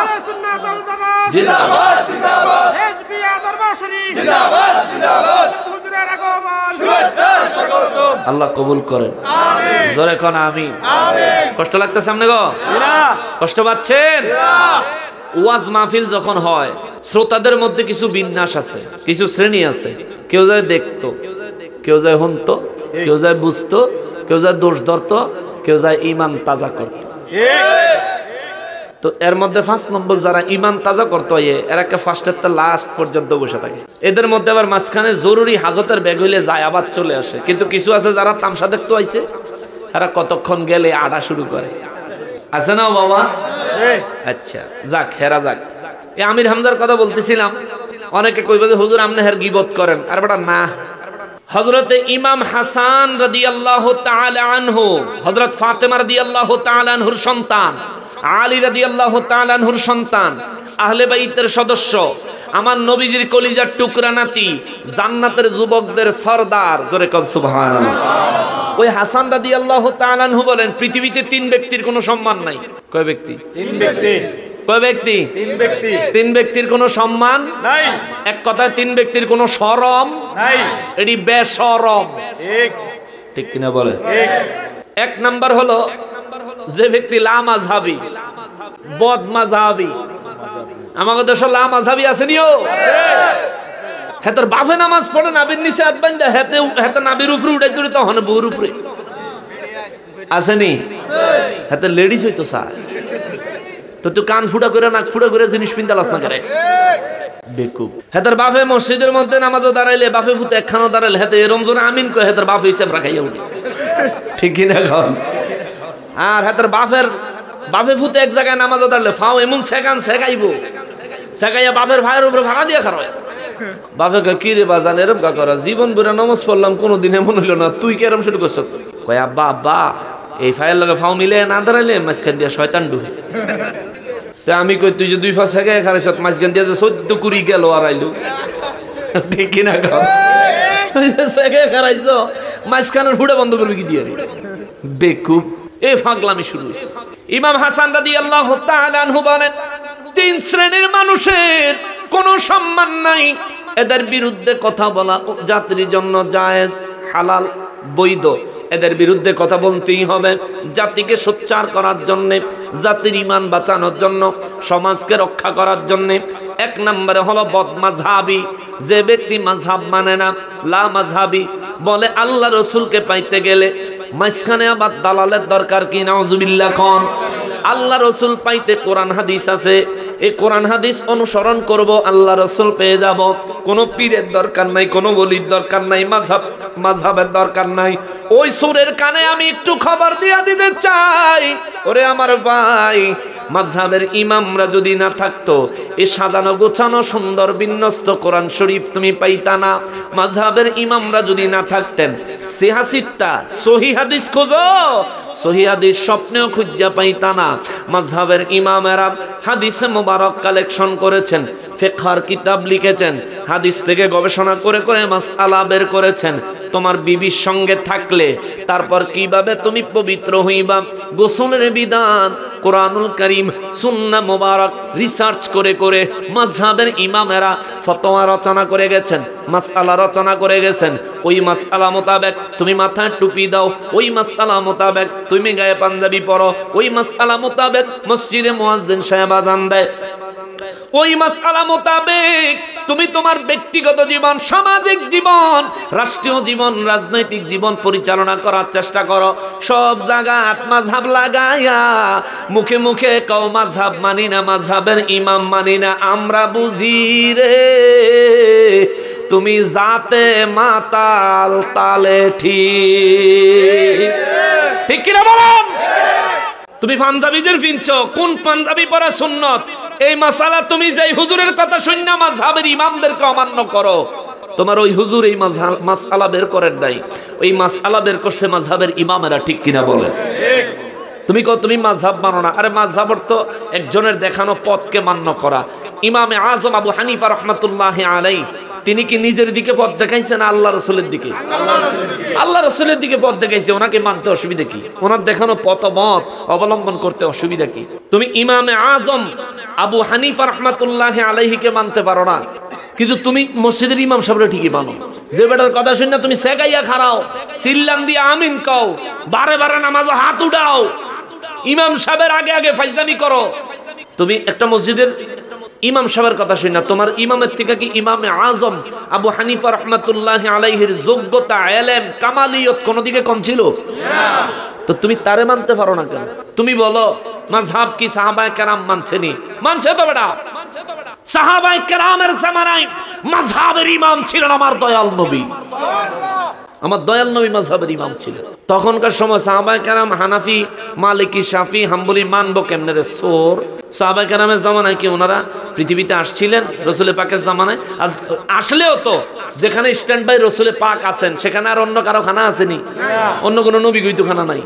জিন্দাবাদ জিন্দাবাদ। হিজবিয়া দরবার শরীফ জিন্দাবাদ জিন্দাবাদ। হুজুরের আগমন শুভেচ্ছা স্বাগতম। আল্লাহ কবুল করেন। আমিন। জোরে কোন আমিন। আমিন। কষ্ট লাগতেছে সামনে গো? না। কষ্ট পাচ্ছেন? না। ওয়াজ মাহফিল যখন হয় শ্রোতাদের মধ্যে কিছু বিন্যাস আছে, কিছু শ্রেণী আছে। কেউ যায় দেখতো, কেউ যায় শুনতো, কেউ যায় বুঝতো, কেউ যায় দোষ ধরতো, কেউ যায় ঈমান তাজা করতো। তো এর মধ্যে 5 নম্বর যারা ঈমান তাজা করতো এরা ফার্স্টের তে লাস্ট পর্যন্ত বসে থাকে। এদের মধ্যে আবার মাঝখানে জরুরি হাজতের ব্যাগ হইলে যায় আবার চলে আসে। কিন্তু কিছু আছে যারা তামসা দেখতে আইছে, এরা কতক্ষণ গেলে আডা শুরু করে। আছে না বাবা? আচ্ছা যাক, হেরা যাক। এই আমির হামজার কথা বলতেছিলাম। অনেকে কইবে যে হুজুর আপনি হের গীবত করেন। আর বেটা না, হযরতে ইমাম হাসান রাদিয়াল্লাহু তাআলা আনহু, হযরত ফাতেমা রাদিয়াল্লাহু তাআলা আনহুর সন্তান, আলী রাদিয়াল্লাহু তাআলা আনহুর সন্তান, আহলে বাইতের সদস্য, আমার নবীজির কলিজার টুকরা নাতি, জান্নাতের যুবকদের সরদার। জোরে কোন সুবহানাল্লাহ। ওই হাসান রাদিয়াল্লাহু তাআলা আনহু বলেন পৃথিবীতে 3 ব্যক্তির কোনো সম্মান নাই। কয় ব্যক্তি? 3 ব্যক্তি। কয় ব্যক্তি? 3 ব্যক্তি। 3 ব্যক্তির কোনো সম্মান নাই। এক কথায় 3 ব্যক্তির কোনো শরম নাই। এটি বেশরম। ঠিক ঠিক কিনা বলে? ঠিক। 1 নাম্বার হলো যে ব্যক্তি লা মাযহাবী, বদ মাযহাবী। আমাদের দেশে লা মাযহাবী আসেনিও? হেতার বাপে নামাজ পড়ে নাবির নিচে হাত বান্ধা হেতে নাবির উপরে উঠাই তুলে তখন বউর উপরে আসেনি? হেতে লেডিস হইতো স্যার। তো তুই কান ফুটা করে নাক ফুটা করে জিনিস পিন্তালাস না করে বেকুব। হেতার বাপে মসজিদের মধ্যে নামাজও দাঁড়াইলে বাপে ভূত একখানো দাঁড়াইলে হেতে রমজান আমিন কয় হেতার বাপে হিসেব রাখাইয়া উঠে। ঠিক কিনা কন? আর হেতার বাপে ভূত এক জায়গায় নামাজও দাঁড়ালে ফাও এমন সেকান শেখাইব, শেখাইয়া বাপের ভাইয়ের উপরে ভাড়া দিয়ে খারাপ। বাপে কি রে বাজান এরম কা করা, জীবন বেড়া নামাজ পড়লাম কোনোদিন এমন হইল না, তুই কেরম শুরু করছ? কয় আব্বা আব্বা এই ফাইয়ের লগে ফাও মিলে না দাঁড়াইলে মাঝখান দিয়া শয়তান ডুবে। তা আমি কই তুই যে 2 পা শেখাই খারাইছ মাঝখান দিয়া যে 14 কুড়ি গেল আর আইলু। ঠিক কিনা কর? শেখাই খারাইছ মাঝখানের ফুটা বন্ধ করবি কি দিয়ে? বেকুব। এই ফাগলামি শুরু হয়েছে। ইমাম হাসান রাদিয়াল্লাহু তাআলা আনহু বলেন, তিন শ্রেণীর মানুষের কোনো সম্মান নাই, এদের বিরুদ্ধে কথা বলা জাতির জন্য জায়েজ, হালাল, বৈধ। এদের বিরুদ্ধে কথা বলতেই হবে জাতিকে সোচ্চার করার জন্যে, জাতির ঈমান বাঁচানোর জন্য, সমাজকে রক্ষা করার জন্যে। এক নম্বরে হলো বদমাযহাবী, যে ব্যক্তি মাযহাব মানে না, লা মাযহাবী, বলে আল্লাহ রসুলকে পাইতে গেলে মাঝখানে আবার দালালের দরকার কি? নাউজুবিল্লাহ কোন। আল্লাহ রসুল পাইতে কোরআন হাদিস আছে, এই কোরআন হাদিস অনুসরণ করব, আল্লাহ রসুল পেয়ে যাব। কোনো পীরের দরকার নাই, কোনো ওলির দরকার নাই, মাযহাবের দরকার নাই। ওই সুরের কানে আমি একটু খবর দিয়া দিতে চাই, ওরে আমার ভাই, মাযহাবের ইমামরা যদি না থাকতো, এই সাজানো গোছানো সুন্দর বিন্যস্ত কোরআন শরীফ তুমি পাইতা না। মাযহাবের ইমামরা যদি না থাকতেন, সিহাসিত্তা সহি হাদিস খোঁজো, সহি হাদিস স্বপ্নেও খুঁজা পাইতা না। মাযহাবের ইমামেরা হাদিসে মোবারক কালেকশন করেছেন, ফিকহের কিতাব লিখেছেন, হাদিস থেকে গবেষণা করে করে মাসআলা বের করেছেন। তোমার বিবির সঙ্গে থাকলে তারপর কিভাবে তুমি পবিত্র হইবা, গোসলের বিধান, কোরআনুল কারীম, সুন্নাহ মোবারক রিসার্চ করে করে মাযহাবের ইমামেরা ফতোয়া রচনা করে গেছেন, মাসআলা রচনা করে গেছেন। ওই মাসআলা মোতাবেক তুমি মাথায় টুপি দাও, ওই মাসআলা মোতাবেক তুমি গায়ে পাঞ্জাবি পরো, ওই মাসআলা মোতাবেক মসজিদে মুয়াজ্জিন সাহেব আযান দেয়, ওই মাসআলা মোতাবেক তুমি তোমার ব্যক্তিগত জীবন, সামাজিক জীবন, রাষ্ট্রীয় জীবন, রাজনৈতিক জীবন পরিচালনা করার চেষ্টা করো। সব জায়গায় মাযহাব লাগায়া মুখে মুখে কও মাযহাব মানি না, মাযহাবের ইমাম মানি না, আমরা বুঝি রে তুমি জাতে মাতাল তালে ঠিক, ঠিক কিনা বলেন? তুমি পাঞ্জাবিদের পিনছো, কোন পাঞ্জাবি পরা সুন্নত? এই মাসালা তুমি যেই হুজুরের কথা শুননা মাযহাবের ইমামদেরকে অমান্য করো, তোমার ওই হুজুর এই মাসআলা বের করেন নাই, ওই মাসআলা বের করছে মাযহাবের ইমামেরা, ঠিক কিনা বলেন? তুমি কও তুমি মাযহাব মানো না, আরে মাযহাব অর্থ একজনের দেখানো পথকে মান্য করা। ইমামে আযম আবু হানিফা রাহমাতুল্লাহি আলাইহি তিনি কি নিজের দিকে পথ দেখাইছেন না আল্লাহ রসুলের দিকে? আল্লাহ রসুলের দিকে পথ দেখাইছে, ওনাকে মানতে অসুবিধা কি? ওনার দেখানো পথ অবলম্বন করতে অসুবিধা কি? তুমি ইমামে আজম আবু হানিফা রাহমাতুল্লাহি আলাইহিকে মানতে পারো না, কিন্তু তুমি মসজিদের ইমাম সাহেবরে ঠিকই মানো। যে বেটার কথা শুনে তুমি সেগাইয়া খাড়াও, সিল্লাম দিয়ে আমিন কও, বারে বারে নামাজে হাত উঠাও, ইমাম সাহেবের আগে আগে ফাইজলামি করো, তুমি একটা মসজিদের ইমাম সাহেবের কথা শুনি না, তোমার ইমামের থেকে কি ইমামে আজম আবু হানিফা রাহমাতুল্লাহি আলাইহির যোগ্যতা, ইলম, কামালিয়ত কোন দিকে কম ছিল? তো তুমি তারে মানতে পারো না কেন? তুমি বলো মাযহাব কি সাহাবায়ে কেরাম মানছেনি? মানছে তো বেটা। সাহাবায়ে কেরামের জামানায় মাযহাবের ইমাম ছিলেন আমার দয়াল নবী, আমার দয়াল নবী মাযহাবের ইমাম ছিলেন। তখনকার সময় সাহাবায়ে কেরাম হানাফি, মালিকি, শাফি, হাম্বলি মানবো কেমনে রে সোর? সাহাবায়ে কেরামের জামানায় কি ওনারা পৃথিবীতে আসছিলেন রাসূল পাকের জামানায়? আসলেও তো যেখানে স্ট্যান্ড বাই রাসূল পাক আছেন সেখানে আর অন্য কারো খানা আসেনি? অন্য কোনো নবী গইতো খানা নাই,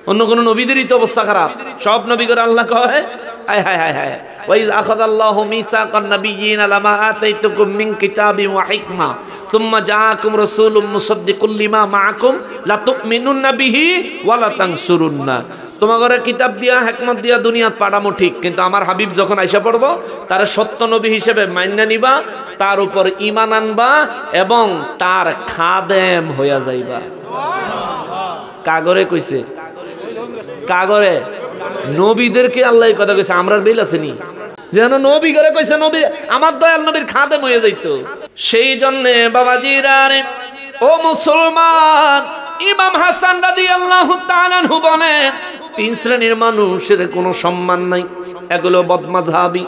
অন্য কোনো নবীদেরই তো অবস্থা খারাপ। সব নবী করে আল্লাহ কয় হায় হায় হায় হায়, ওয়াইয আখাযাল্লাহু মিসাকান নাবিয়্যিনা লামা আতাইতুকুম মিন কিতাবিন ওয়া হিকমা সুম্মা জাআকুম রাসূলুম মুসাদ্দিকুল লিমা মাআকুম লা তুমিনুন্না বিহি ওয়া লা তানসুরুন্না। তোমাদের কিতাব দিয়া হিকমত দিয়া দুনিয়াত পাঠামো ঠিক, কিন্তু আমার হাবিব যখন আইসা পড়বো তার সত্য নবী হিসেবে মান্য নিবা, তার উপর ঈমান আনবা এবং তার খাদেম হইয়া যাইবা। কাগরে কইছে, কাগরে নবীদেরকে আল্লাহ কথা কইছে, আমরার বেল আসেনি যেন নবী করে কইছে নবী আমার দয়াল নবীর খাদেম হয়ে যাইতো। সেই জন্য বাবাজিরা রে ও মুসলমান, ইমাম হাসান রাদিয়াল্লাহু তাআলা আনহু বলেন তিন শ্রেণীর মানুষের কোনো সম্মান নাই, এগুলো বদমাযহাবী।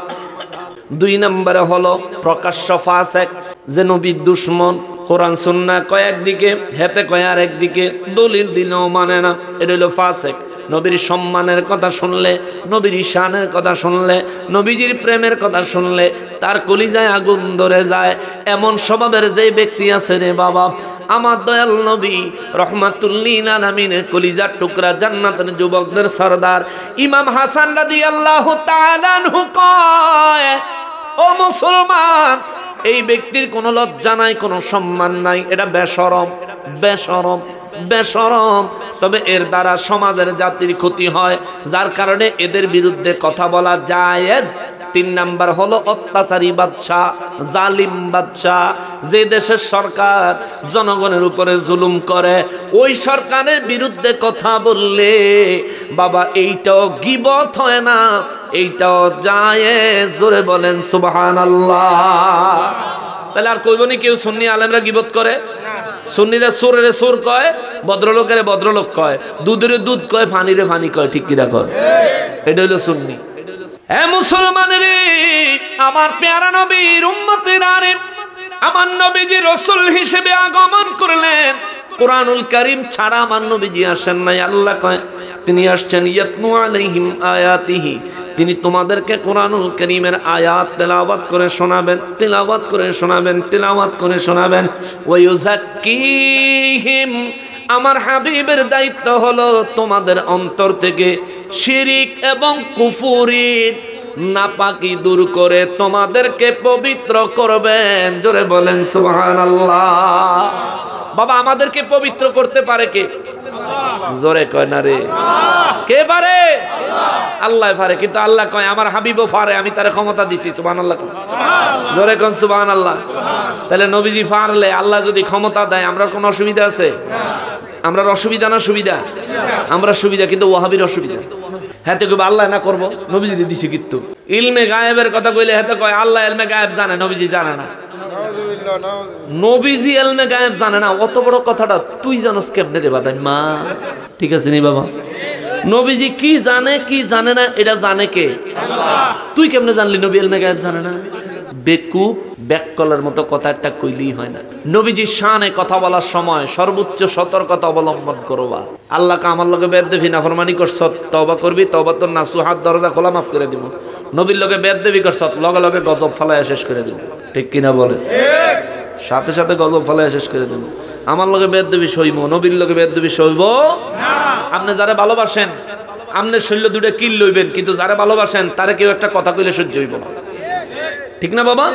দুই নম্বরে হলো প্রকাশ্য ফাসিক, যে নবীর দুশমন, কোরআন সুন্নাহ কয় একদিকে, হেতে কয় আর একদিকে, দলিল দিলেও মানে না, এটা হলো ফাসিক। নবীর সম্মানের কথা শুনলে, নবীর ঈশানের কথা শুনলে, নবীজির প্রেমের কথা শুনলে তার কলিজায় আগুন ধরে যায়। এমন স্বভাবের যে ব্যক্তি আছে রে বাবা, আমার দয়াল নবী রহমাতুল লিল আলামিনের কলিজার টুকরা, জান্নাতের যুবকদের সরদার ইমাম হাসান রাদিয়াল্লাহু তাআলা আনহু কয়, ও মুসলমান, এই ব্যক্তির কোনো লজ্জা নাই, কোনো সম্মান নাই, এটা বেশরম, বেশরম, বেশরম। তবে এর দ্বারা সমাজের জাতির ক্ষতি হয়, যার কারণে এদের বিরুদ্ধে কথা বলা জায়েজ। 3 নাম্বার হলো অত্যাচারী বাদশা, জালিম বাদশা। যে দেশের সরকার জনগণের উপরে জুলুম করে, ওই সরকারের বিরুদ্ধে কথা বললে বাবা এইটাও গীবত হয় না, এইটাও জায়েজ। জোরে বলেন সুবহানাল্লাহ। তাহলে আর কইবনি কেউ সুন্নি আলেমরা গীবত করে? সুন্নিরা সুরেরে সুর কয়, ভদ্রলোকের ভদ্রলোক কয়, দুধের দুধ কয়, ফানিরে ফানি কয়, ঠিক কিনা কয়? এটা হইলো সুন্নি। এ মুসলমানের, আমার পেয়ারা নবীর উম্মতেরা রে, আমার নবীজি রাসূল হিসেবে আগমন করলেন। কুরআনুল কারীম ছাড়া আমার নবীজি আসেন নাই। আল্লাহ কয় তিনি আসছেন ইয়াতলু আলাইহিম আয়াতিহি, তিনি তোমাদেরকে কুরআনুল কারীমের আয়াত তেলাওয়াত করে শোনাবেন, তেলাওয়াত করে শোনাবেন, তেলাওয়াত করে শোনাবেন। ওয়া ইউযাক্কিহিম, আমার হাবিবের দায়িত্ব হলো তোমাদের অন্তর থেকে শিরিক এবং কুফুরির নাপাকি দূর করে তোমাদেরকে পবিত্র করবেন। জোরে বলেন সুবহানাল্লাহ। বাবা আমাদেরকে পবিত্র করতে পারে কে? জোরে কয় না রে, কে পারে? আল্লাহ পারে। কিন্তু আল্লাহ কয় আমার হাবিবও পারে, আমি তার ক্ষমতা দিছি। সুবহানাল্লাহ, জোরে কোন সুবহানাল্লাহ। তাহলে নবীজি পারলে, আল্লাহ যদি ক্ষমতা দেয়, আমরা কোনো অসুবিধা আছে? আমরা অসুবিধা না সুবিধা? আমরা সুবিধা, কিন্তু ওয়াহাবির অসুবিধা। হেতে কইব আল্লাহ না করব, নবীজি দিছে। কিন্তু ইলমে গায়েবের কথা কইলে হেতে কয় আল্লাহ ইলমে গায়েব জানে, নবীজি জানে না। নবীজি ইলমে গায়েব জানে না, অত বড় কথাটা তুই জানোস কেমনে রে বাদাই মা? ঠিক আছে নি বাবা? নবীজি কি জানে কি জানে না এটা জানে কে? আল্লাহ। তুই কেমনে জানলি নবী ইলমে গায়েব জানে না? বেকুব ব্যাককলের মতো কথা একটা কইলেই হয় না। নবীজির শানে কথা বলার সময় সর্বোচ্চ সতর্কতা অবলম্বন করবা। আল্লাহকে আমার লগে বেদবি নাফরমানি করছ, তওবা করবি, তওবা তোর নাসুহাত দরজা খোলা, মাফ করে দিব। নবীর লগে বেদবি করছ, লগে লগে গজব ফালায়া শেষ করে দিব। ঠিক কিনা বলে? সাথে সাথে গজব ফালায়া শেষ করে দিব। আমার লগে বেদবি সইব, নবীর লগে বেদবি সইব না। আপনি যারা ভালোবাসেন আপনার শৈল্য দুটো কিল লইবেন, কিন্তু যারা ভালোবাসেন তারা কেউ একটা কথা কইলে সহ্য হইব না। ঠিক না বাবা?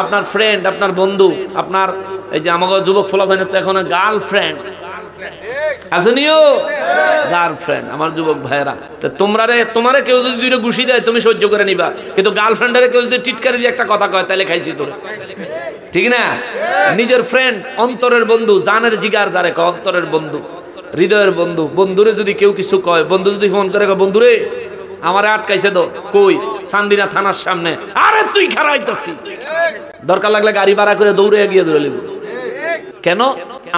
আপনার ফ্রেন্ড, আপনার বন্ধু, আপনার এই যে আমাকে যুবক ফলাফাইনের তো এখন গার্লফ্রেন্ড আসেনিও, গার্লফ্রেন্ড আমার যুবক ভাইয়েরা, তোমারে কেউ যদি দুইটা ঘুষি দেয় তুমি সহ্য করে নিবা, কিন্তু গার্লফ্রেন্ডের কেউ যদি টিটকারি দিয়ে একটা কথা কয় তাহলে খাইছি তোর। ঠিক না? নিজের ফ্রেন্ড, অন্তরের বন্ধু, জানের জিগার যারে কয় অন্তরের বন্ধু, হৃদয়ের বন্ধু, বন্ধুরে যদি কেউ কিছু কয়, বন্ধু যদি ফোন করে কয় বন্ধুরে আমারে আটকাইছে তো, কই? চান্দিনা থানার সামনে। আরে তুই খারাইতেছি, দরকার লাগলে গাড়ি ভাড়া করে দৌড়ে গিয়ে ধরে লিব। কেন?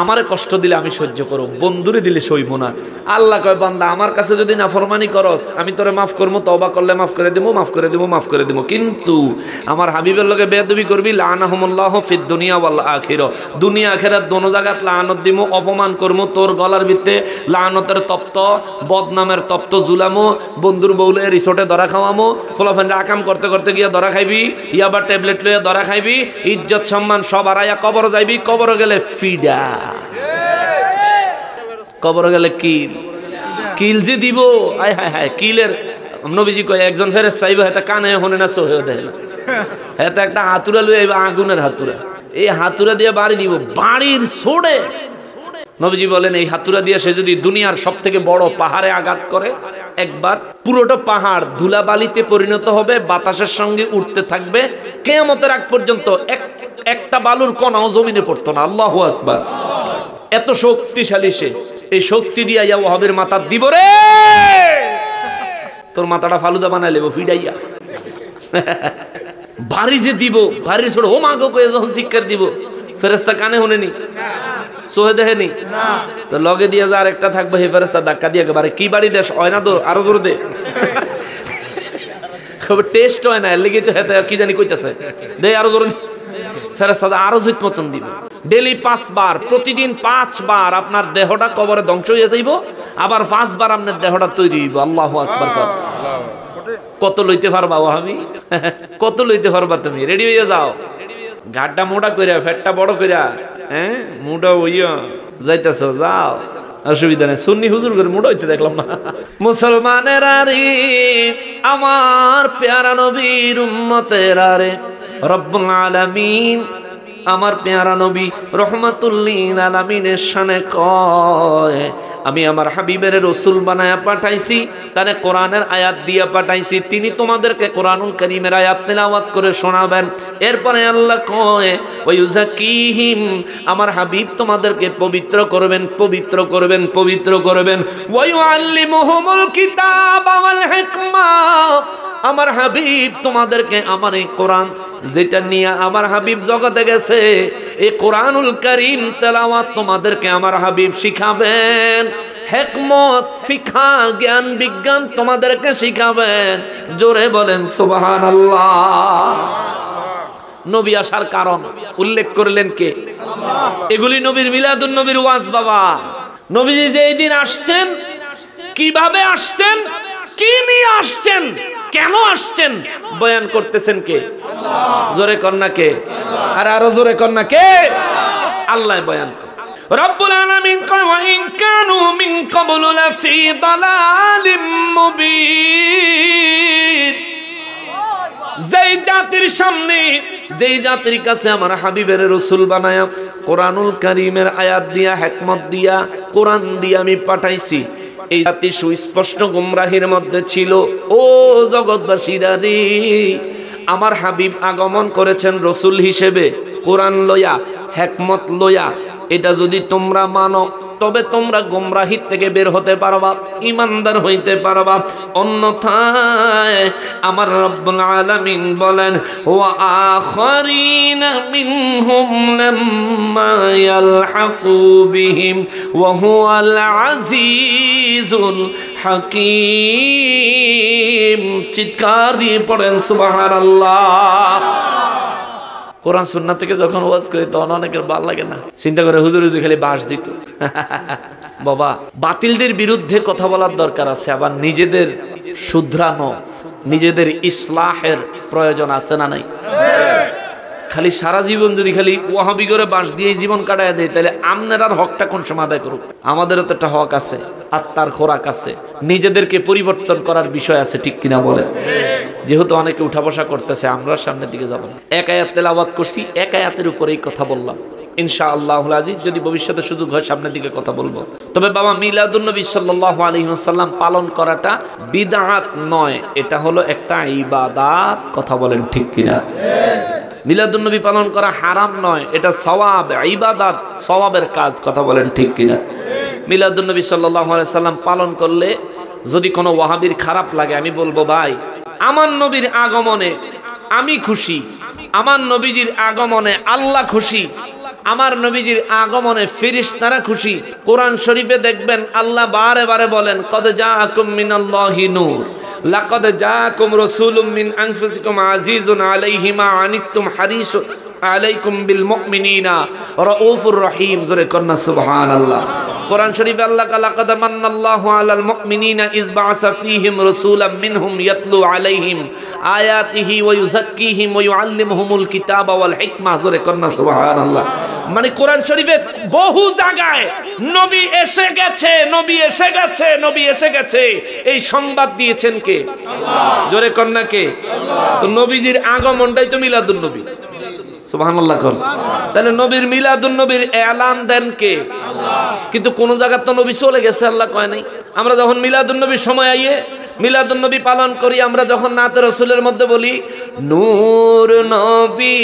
আমারে কষ্ট দিলে আমি সহ্য করব, বন্ধুরে দিলে সইব না। আল্লাহ কয় বান্দা আমার কাছে যদি নাফরমানি করস আমি তোরে মাফ করবো, তওবা করলে মাফ করে দেবো, মাফ করে দেবো, মাফ করে দেবো। কিন্তু আমার হাবিবের লগে বেয়াদবি করবি, লানাহুমুল্লাহু ফিদ দুনিয়া ওয়াল আখিরা, দুনিয়া আখিরাত দোনো জায়গাত লানত দিমু, অপমান করমু, তোর গলার ভিতরে লানতের তপ্ত, বদনামের তপ্ত জুলামু, বন্ধুর বউলে রিসোর্টে ধরা খাওয়ামু, ফলাফান্ডে আকাম করতে করতে গিয়া ধরা খাইবি, ইয়াবার ট্যাবলেট লইয়া ধরা খাইবি, ইজ্জত সম্মান সব হারাইয়া কবর যাইবি, কবর গেলে ফিডা, কবর গেলে কিল, কিল যে দিব, আয় হায় হায়, কিলের নবীজি কয় একজন ফেরেশতা আইব, হেতা কানে হনে না, চোখেও দেখে না, হেতা একটা হাতুড়া লই আইব, আগুনের হাতুড়া, এই হাতুড়া দিয়ে বাড়ি দিব, বাড়ির ছোড়ে। নবীজি বলেন এই হাতুড়া দিয়ে সে যদি দুনিয়ার সব থেকে বড় পাহাড়ে আঘাত করে একবার, পুরোটা পাহাড় ধুলাবালিতে পরিণত হবে, বাতাসের সঙ্গে উঠতে থাকবে, কিয়ামতের আগ পর্যন্ত একটা বালুর কণাও জমিনে পড়তো না। আল্লাহু আকবার। এত শক্তিশালী সে, এই শক্তি দিয়া ইয়া ওয়াহাবের মাথা দিব রে, তোর মাথাটা ফালুদা বানাই লেবো ফিডাইয়া, বাড়ি যে দিব, বাড়ির ছোট ও মাগো কয়ে যখন শিক্ষার দিব, ফেরেশতা কানে শুনেনি, সোহে দেখেনি, তো লগে দিয়ে যা আরেকটা থাকবে, হে ফেরেশতা ধাক্কা দিয়ে একেবারে কি বাড়ি দেশ হয় না তো আরো জোর দে, টেস্ট হয় না, এর লেগে তো হেতে কি জানি কইতাছে, দে আরো জোর, ফেরেশতা আরো জিত মতন দিব। ডেলি 5 বার, প্রতিদিন 5 বার আপনার দেহটা কবরে ধ্বংস হয়ে যাইব, আবার 5 বার আপনার দেহটা তৈরি হইব। আল্লাহু আকবার। কত লইতে পারবা ওয়াহাবি? কত লইতে পারবা তুমি? রেডি হয়ে যাও, ঘাটটা মোটা কইরা, ফ্যাটটা বড় কইরা, হ্যাঁ মোটা হইয়া যাইতেছ, যাও, অসুবিধা নেই। সুন্নি হুজুর করে মোটা হইতে দেখলাম না। মুসলমানের আরে, আমার প্যারা নবীর উম্মতের আরে, রব্বুল আলামিন আমার পেয়ারা নবী রহমাতুল লিল আলামিনের শানে কয় আমি আমার হাবিবের রাসূল বানায়া পাঠাইছি, তারে কোরআনের আয়াত দিয়া পাঠাইছি, তিনি তোমাদেরকে কোরআনুল কারীমের আয়াত তেলাওয়াত করে শোনাবেন। এরপরে আল্লাহ কয় ওয়ায়ুযাক্কিহিম, আমার হাবিব তোমাদেরকে পবিত্র করবেন, পবিত্র করবেন, পবিত্র করবেন। ওয়ায়ুআল্লিমুহুমুল কিতাবা ওয়াল হিকমা, আমার হাবিব তোমাদেরকে আমার এই কোরআন যেটা নিয়ে আমার হাবিব জগতে গেছে, এই কোরআনুল কারীম তেলাওয়াত তোমাদেরকে আমার হাবিব শিখাবেন। হিকমত, ফিকহা, জ্ঞান বিজ্ঞান তোমাদেরকে শিখাবেন। জোরে বলেন সুবহানাল্লাহ। নবী আসার কারণ উল্লেখ করলেন কে? আল্লাহ। এগুলি নবীর মিলাদুন নবীর ওয়াজ বাবা। নবীজি যেই দিন আসছেন, কিভাবে আসছেন, কি নিয়ে আসছেন, কেন আসছেন, বয়ান করতেছেন কে? আল্লাহ। জোরে কন্যা কে? আল্লাহ। আর আরো জোরে কন্যা কে? আল্লাহ বয়ান করে। রব্বুল আলামিন কয় ওয়া ইন কানু মিন ক্বাবলু লাফি দালালিম মুবিন, যেই জাতির সামনে, যেই জাতির কাছে আমার হাবিবের রাসূল বানায়া কোরআনুল কারীমের আয়াত দিয়া, হিকমত দিয়া, কোরআন দিয়া আমি পাঠাইছি, এই জাতি সুস্পষ্ট গুমরাহির মধ্যে ছিল। ও জগৎবাসীরা রে, আমার হাবিব আগমন করেছেন রাসূল হিসেবে, কোরআন লয়া, হিকমত লয়া। এটা যদি তোমরা মানো তবে তোমরা গুমরাহির থেকে বের হতে পারবা, ঈমানদার হইতে পারবা। অন্যথায় আমার রব্বুল আলামিন বলেন ওয়া আখারিনা মিনহুম লাম্মা ইয়ালহাকু বিহিম ওয়া হুয়াল আজিজুল হাকীম। চিৎকার দিয়ে পড়েন সুবহানাল্লাহ। কোরআন সুন্নাহ থেকে যখন ওয়াজ করি তখন অনেকের ভালো লাগে না, চিন্তা করে হুজুর হুজুর খালি বাস দিত। বাবা, বাতিলদের বিরুদ্ধে কথা বলার দরকার আছে, আবার নিজেদের শুধরানো, নিজেদের ইসলাহের প্রয়োজন আছে না নাই? খালি সারা জীবন যদি খালি ওয়াহাবি করে বাস দিয়ে জীবন কাটায় দেয়, তাহলে আপনার হকটা কোন সময় আদায় করুক? আমাদেরও তো একটা হক আছে, আত্মার খোরাক আছে, নিজেদেরকে পরিবর্তন করার বিষয় আছে, ঠিক কিনা বলেন? যেহেতু অনেকে উঠা বসা করতেছে, আমরা সামনের দিকে যাব না। এক আয়াত তেলাওয়াত করছি, এক আয়াতের উপরেই কথা বললাম। ইনশাআল্লাহুল আজিজ যদি ভবিষ্যতে সুযোগ হয় সামনের দিকে কথা বলবো। তবে বাবা, মিলাদুন নবী সাল্লাল্লাহু আলাইহি ওয়াসাল্লাম পালন করাটা বিদআত নয়, এটা হলো একটা ইবাদত। কথা বলেন ঠিক কিনা? মিলাদুন নবী পালন করা হারাম নয়, এটা সওয়াব, ইবাদত, সওয়াবের কাজ। কথা বলেন ঠিক কিনা? মিলাদুন নবী সাল্লাল্লাহু আলাইহি ওয়াসাল্লাম পালন করলে যদি কোনো ওয়াহাবির খারাপ লাগে, আমি বলবো ভাই, আমার নবীর আগমনে আমি খুশি, আমার নবীজির আগমনে আল্লাহ খুশি, আমার নবীজির আগমনে ফেরেশতারা খুশি। কোরআন শরীফে দেখবেন আল্লাহ বারে বারে বলেন কদ জাআকুম মিনাল্লাহি নূর, লাকাদ জাআকুম রাসূলুম মিন আনফুসিকুম আজিজুন আলাইহি মা আনিতুম হারিসুন আলাইকুম বিল মুমিনিনা রাউফুর রহিম। জোরে কন্না সুবহানাল্লাহ। কোরআন শরীফে আল্লাহ লাকাদ মান্নাল্লাহু আলাল মুমিনিনা ইয বাআসা ফীহিম রাসূলাম মিনহুম ইয়াতলু আলাইহিম আয়াতিহি ওয়া ইউযাক্কিহিম ওয়া ইউআল্লিমুহুমুল কিতাবা ওয়াল হিকমা। জোরে কন্না সুবহানাল্লাহ। মানে কোরআন শরীফে বহু জায়গায় নবী এসে গেছে, নবী এসে গেছে, নবী এসে গেছে, এই সংবাদ দিয়েছেন কে? আল্লাহ। জোরে কন্না কে? আল্লাহ। তো নবীজির আগমনটাই তো মিলাদুন নবী। সুবহানাল্লাহ। তাহলে নবীর মিলাদুন নবীর এলান দেন কে? আল্লাহ। কিন্তু কোন জায়গা তো নবী চলে গেছে, আল্লাহ কয় নাই। আমরা যখন মিলাদুন নবীর সময় আইয়ে মিলাদুন নবী পালন করি, আমরা যখন নাতে রাসূলের মধ্যে বলি নূর নবী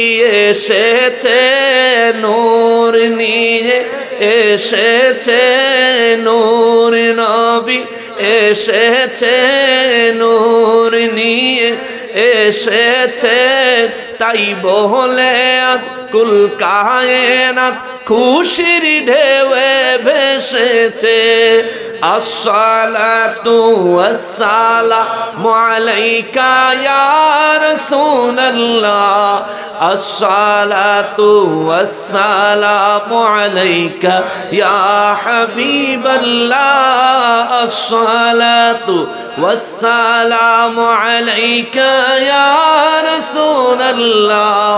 এসেছে, নূর নিয়ে এসেছে, নূর নবী এসেছে, নূর নিয়ে এসেছে, তাই বলে কুল কায়নাত খুশির ঢেউয়ে ভেসেছে। আসসালাতু ওয়াসসালামু আলাইকা ইয়া রাসূলুল্লাহ, আসসালাতু ওয়াসসালামু আলাইকা ইয়া হাবিবাল্লাহ, আসসালাতু ওয়াসসালামু আলাইকা ইয়া রাসূলুল্লাহ,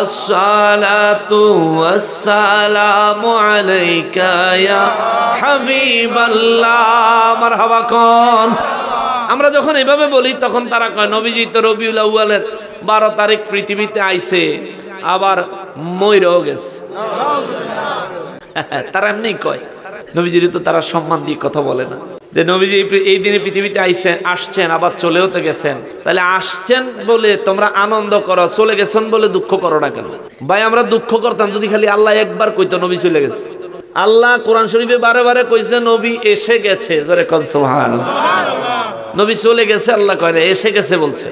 আসসালাতু ওয়াসসালামু আলাইকা ইয়া হাবিবাল্লাহ। মারহাবা কোন? আমরা যখন এভাবে বলি তখন তারা কয় নবীজি তো রবিউল আউয়ালের 12 তারিখ পৃথিবীতে আইছে, আবার মইরাও গেছে। তারা এমনি কয়, নবীজির তো তারা সম্মান দিয়ে কথা বলে না, যে নবীজি এই দিনে পৃথিবীতে আসছেন আবার চলেও তো গেছেন, তাহলে আসছেন বলে তোমরা আনন্দ করো, চলে গেছেন বলে দুঃখ করো না কেন? ভাই আমরা দুঃখ করতাম যদি খালি আল্লাহ একবার কইতো নবী চলে গেছে। আল্লাহ কোরআন শরীফে বারে বারে কইছে নবী এসে গেছে, জোরে কোন সুবহানাল্লাহ। নবী চলে গেছে আল্লাহ কয় না, এসে গেছে বলছে।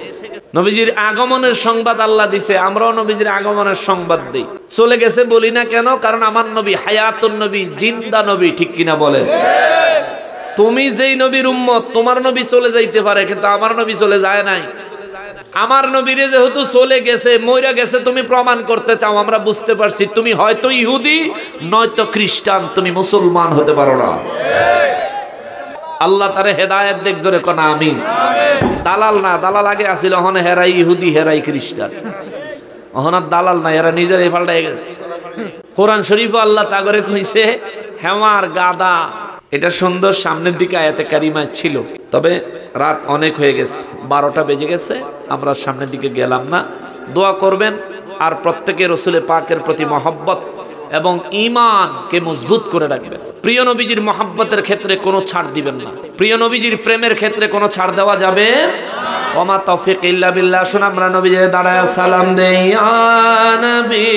নবীজির আগমনের সংবাদ আল্লাহ দিছে, আমরাও নবীজির আগমনের সংবাদ দেই। চলে গেছে বলি না কেন? কারণ আমার নবী হায়াতুন নবী, জিন্দা নবী, ঠিক কিনা বলেন? তুমি যেই নবীর উম্মত, তোমার নবী চলে যাইতে পারে, কিন্তু আমার নবী চলে যায় নাই। আমার নবীরে যেহেতু চলে গেছে, মইরা গেছে, তুমি প্রমাণ করতে চাও, আমরা বুঝতে পারছি তুমি হয়তো ইহুদি নয়তো খ্রিস্টান, তুমি মুসলমান হতে পারো না। আল্লাহ তারে হেদায়েত দেখ, জোরে কোন আমিন। দালাল না, দালাল আগে আসিল, এখন হেরাই ইহুদি হেরাই খ্রিস্টান, এখন আর দালাল না, এরা নিজেরাই পাল্টাই গেছে। কোরআন শরীফ আল্লাহ তাগরে কইছে হেমার গাদা, এটা সুন্দর সামনের দিকে আয়াতে কারিমায় ছিল, তবে রাত অনেক হয়ে গেছে, 12টা বেজে গেছে, আমরা সামনের দিকে গেলাম না। দোয়া করবেন আর প্রত্যেকে রসুলের পাকের প্রতি মহব্বত এবং ঈমানকে মজবুত করে রাখবেন। প্রিয় নবীজির মহব্বতের ক্ষেত্রে কোনো ছাড় দিবেন না, প্রিয় নবীজির প্রেমের ক্ষেত্রে কোনো ছাড় দেওয়া যাবে। ওমা তৌফিক ইল্লা বিল্লাহ। শোনা আমরা নবীজির দাঁড়ায় সালাম দেই, ইয়া নবী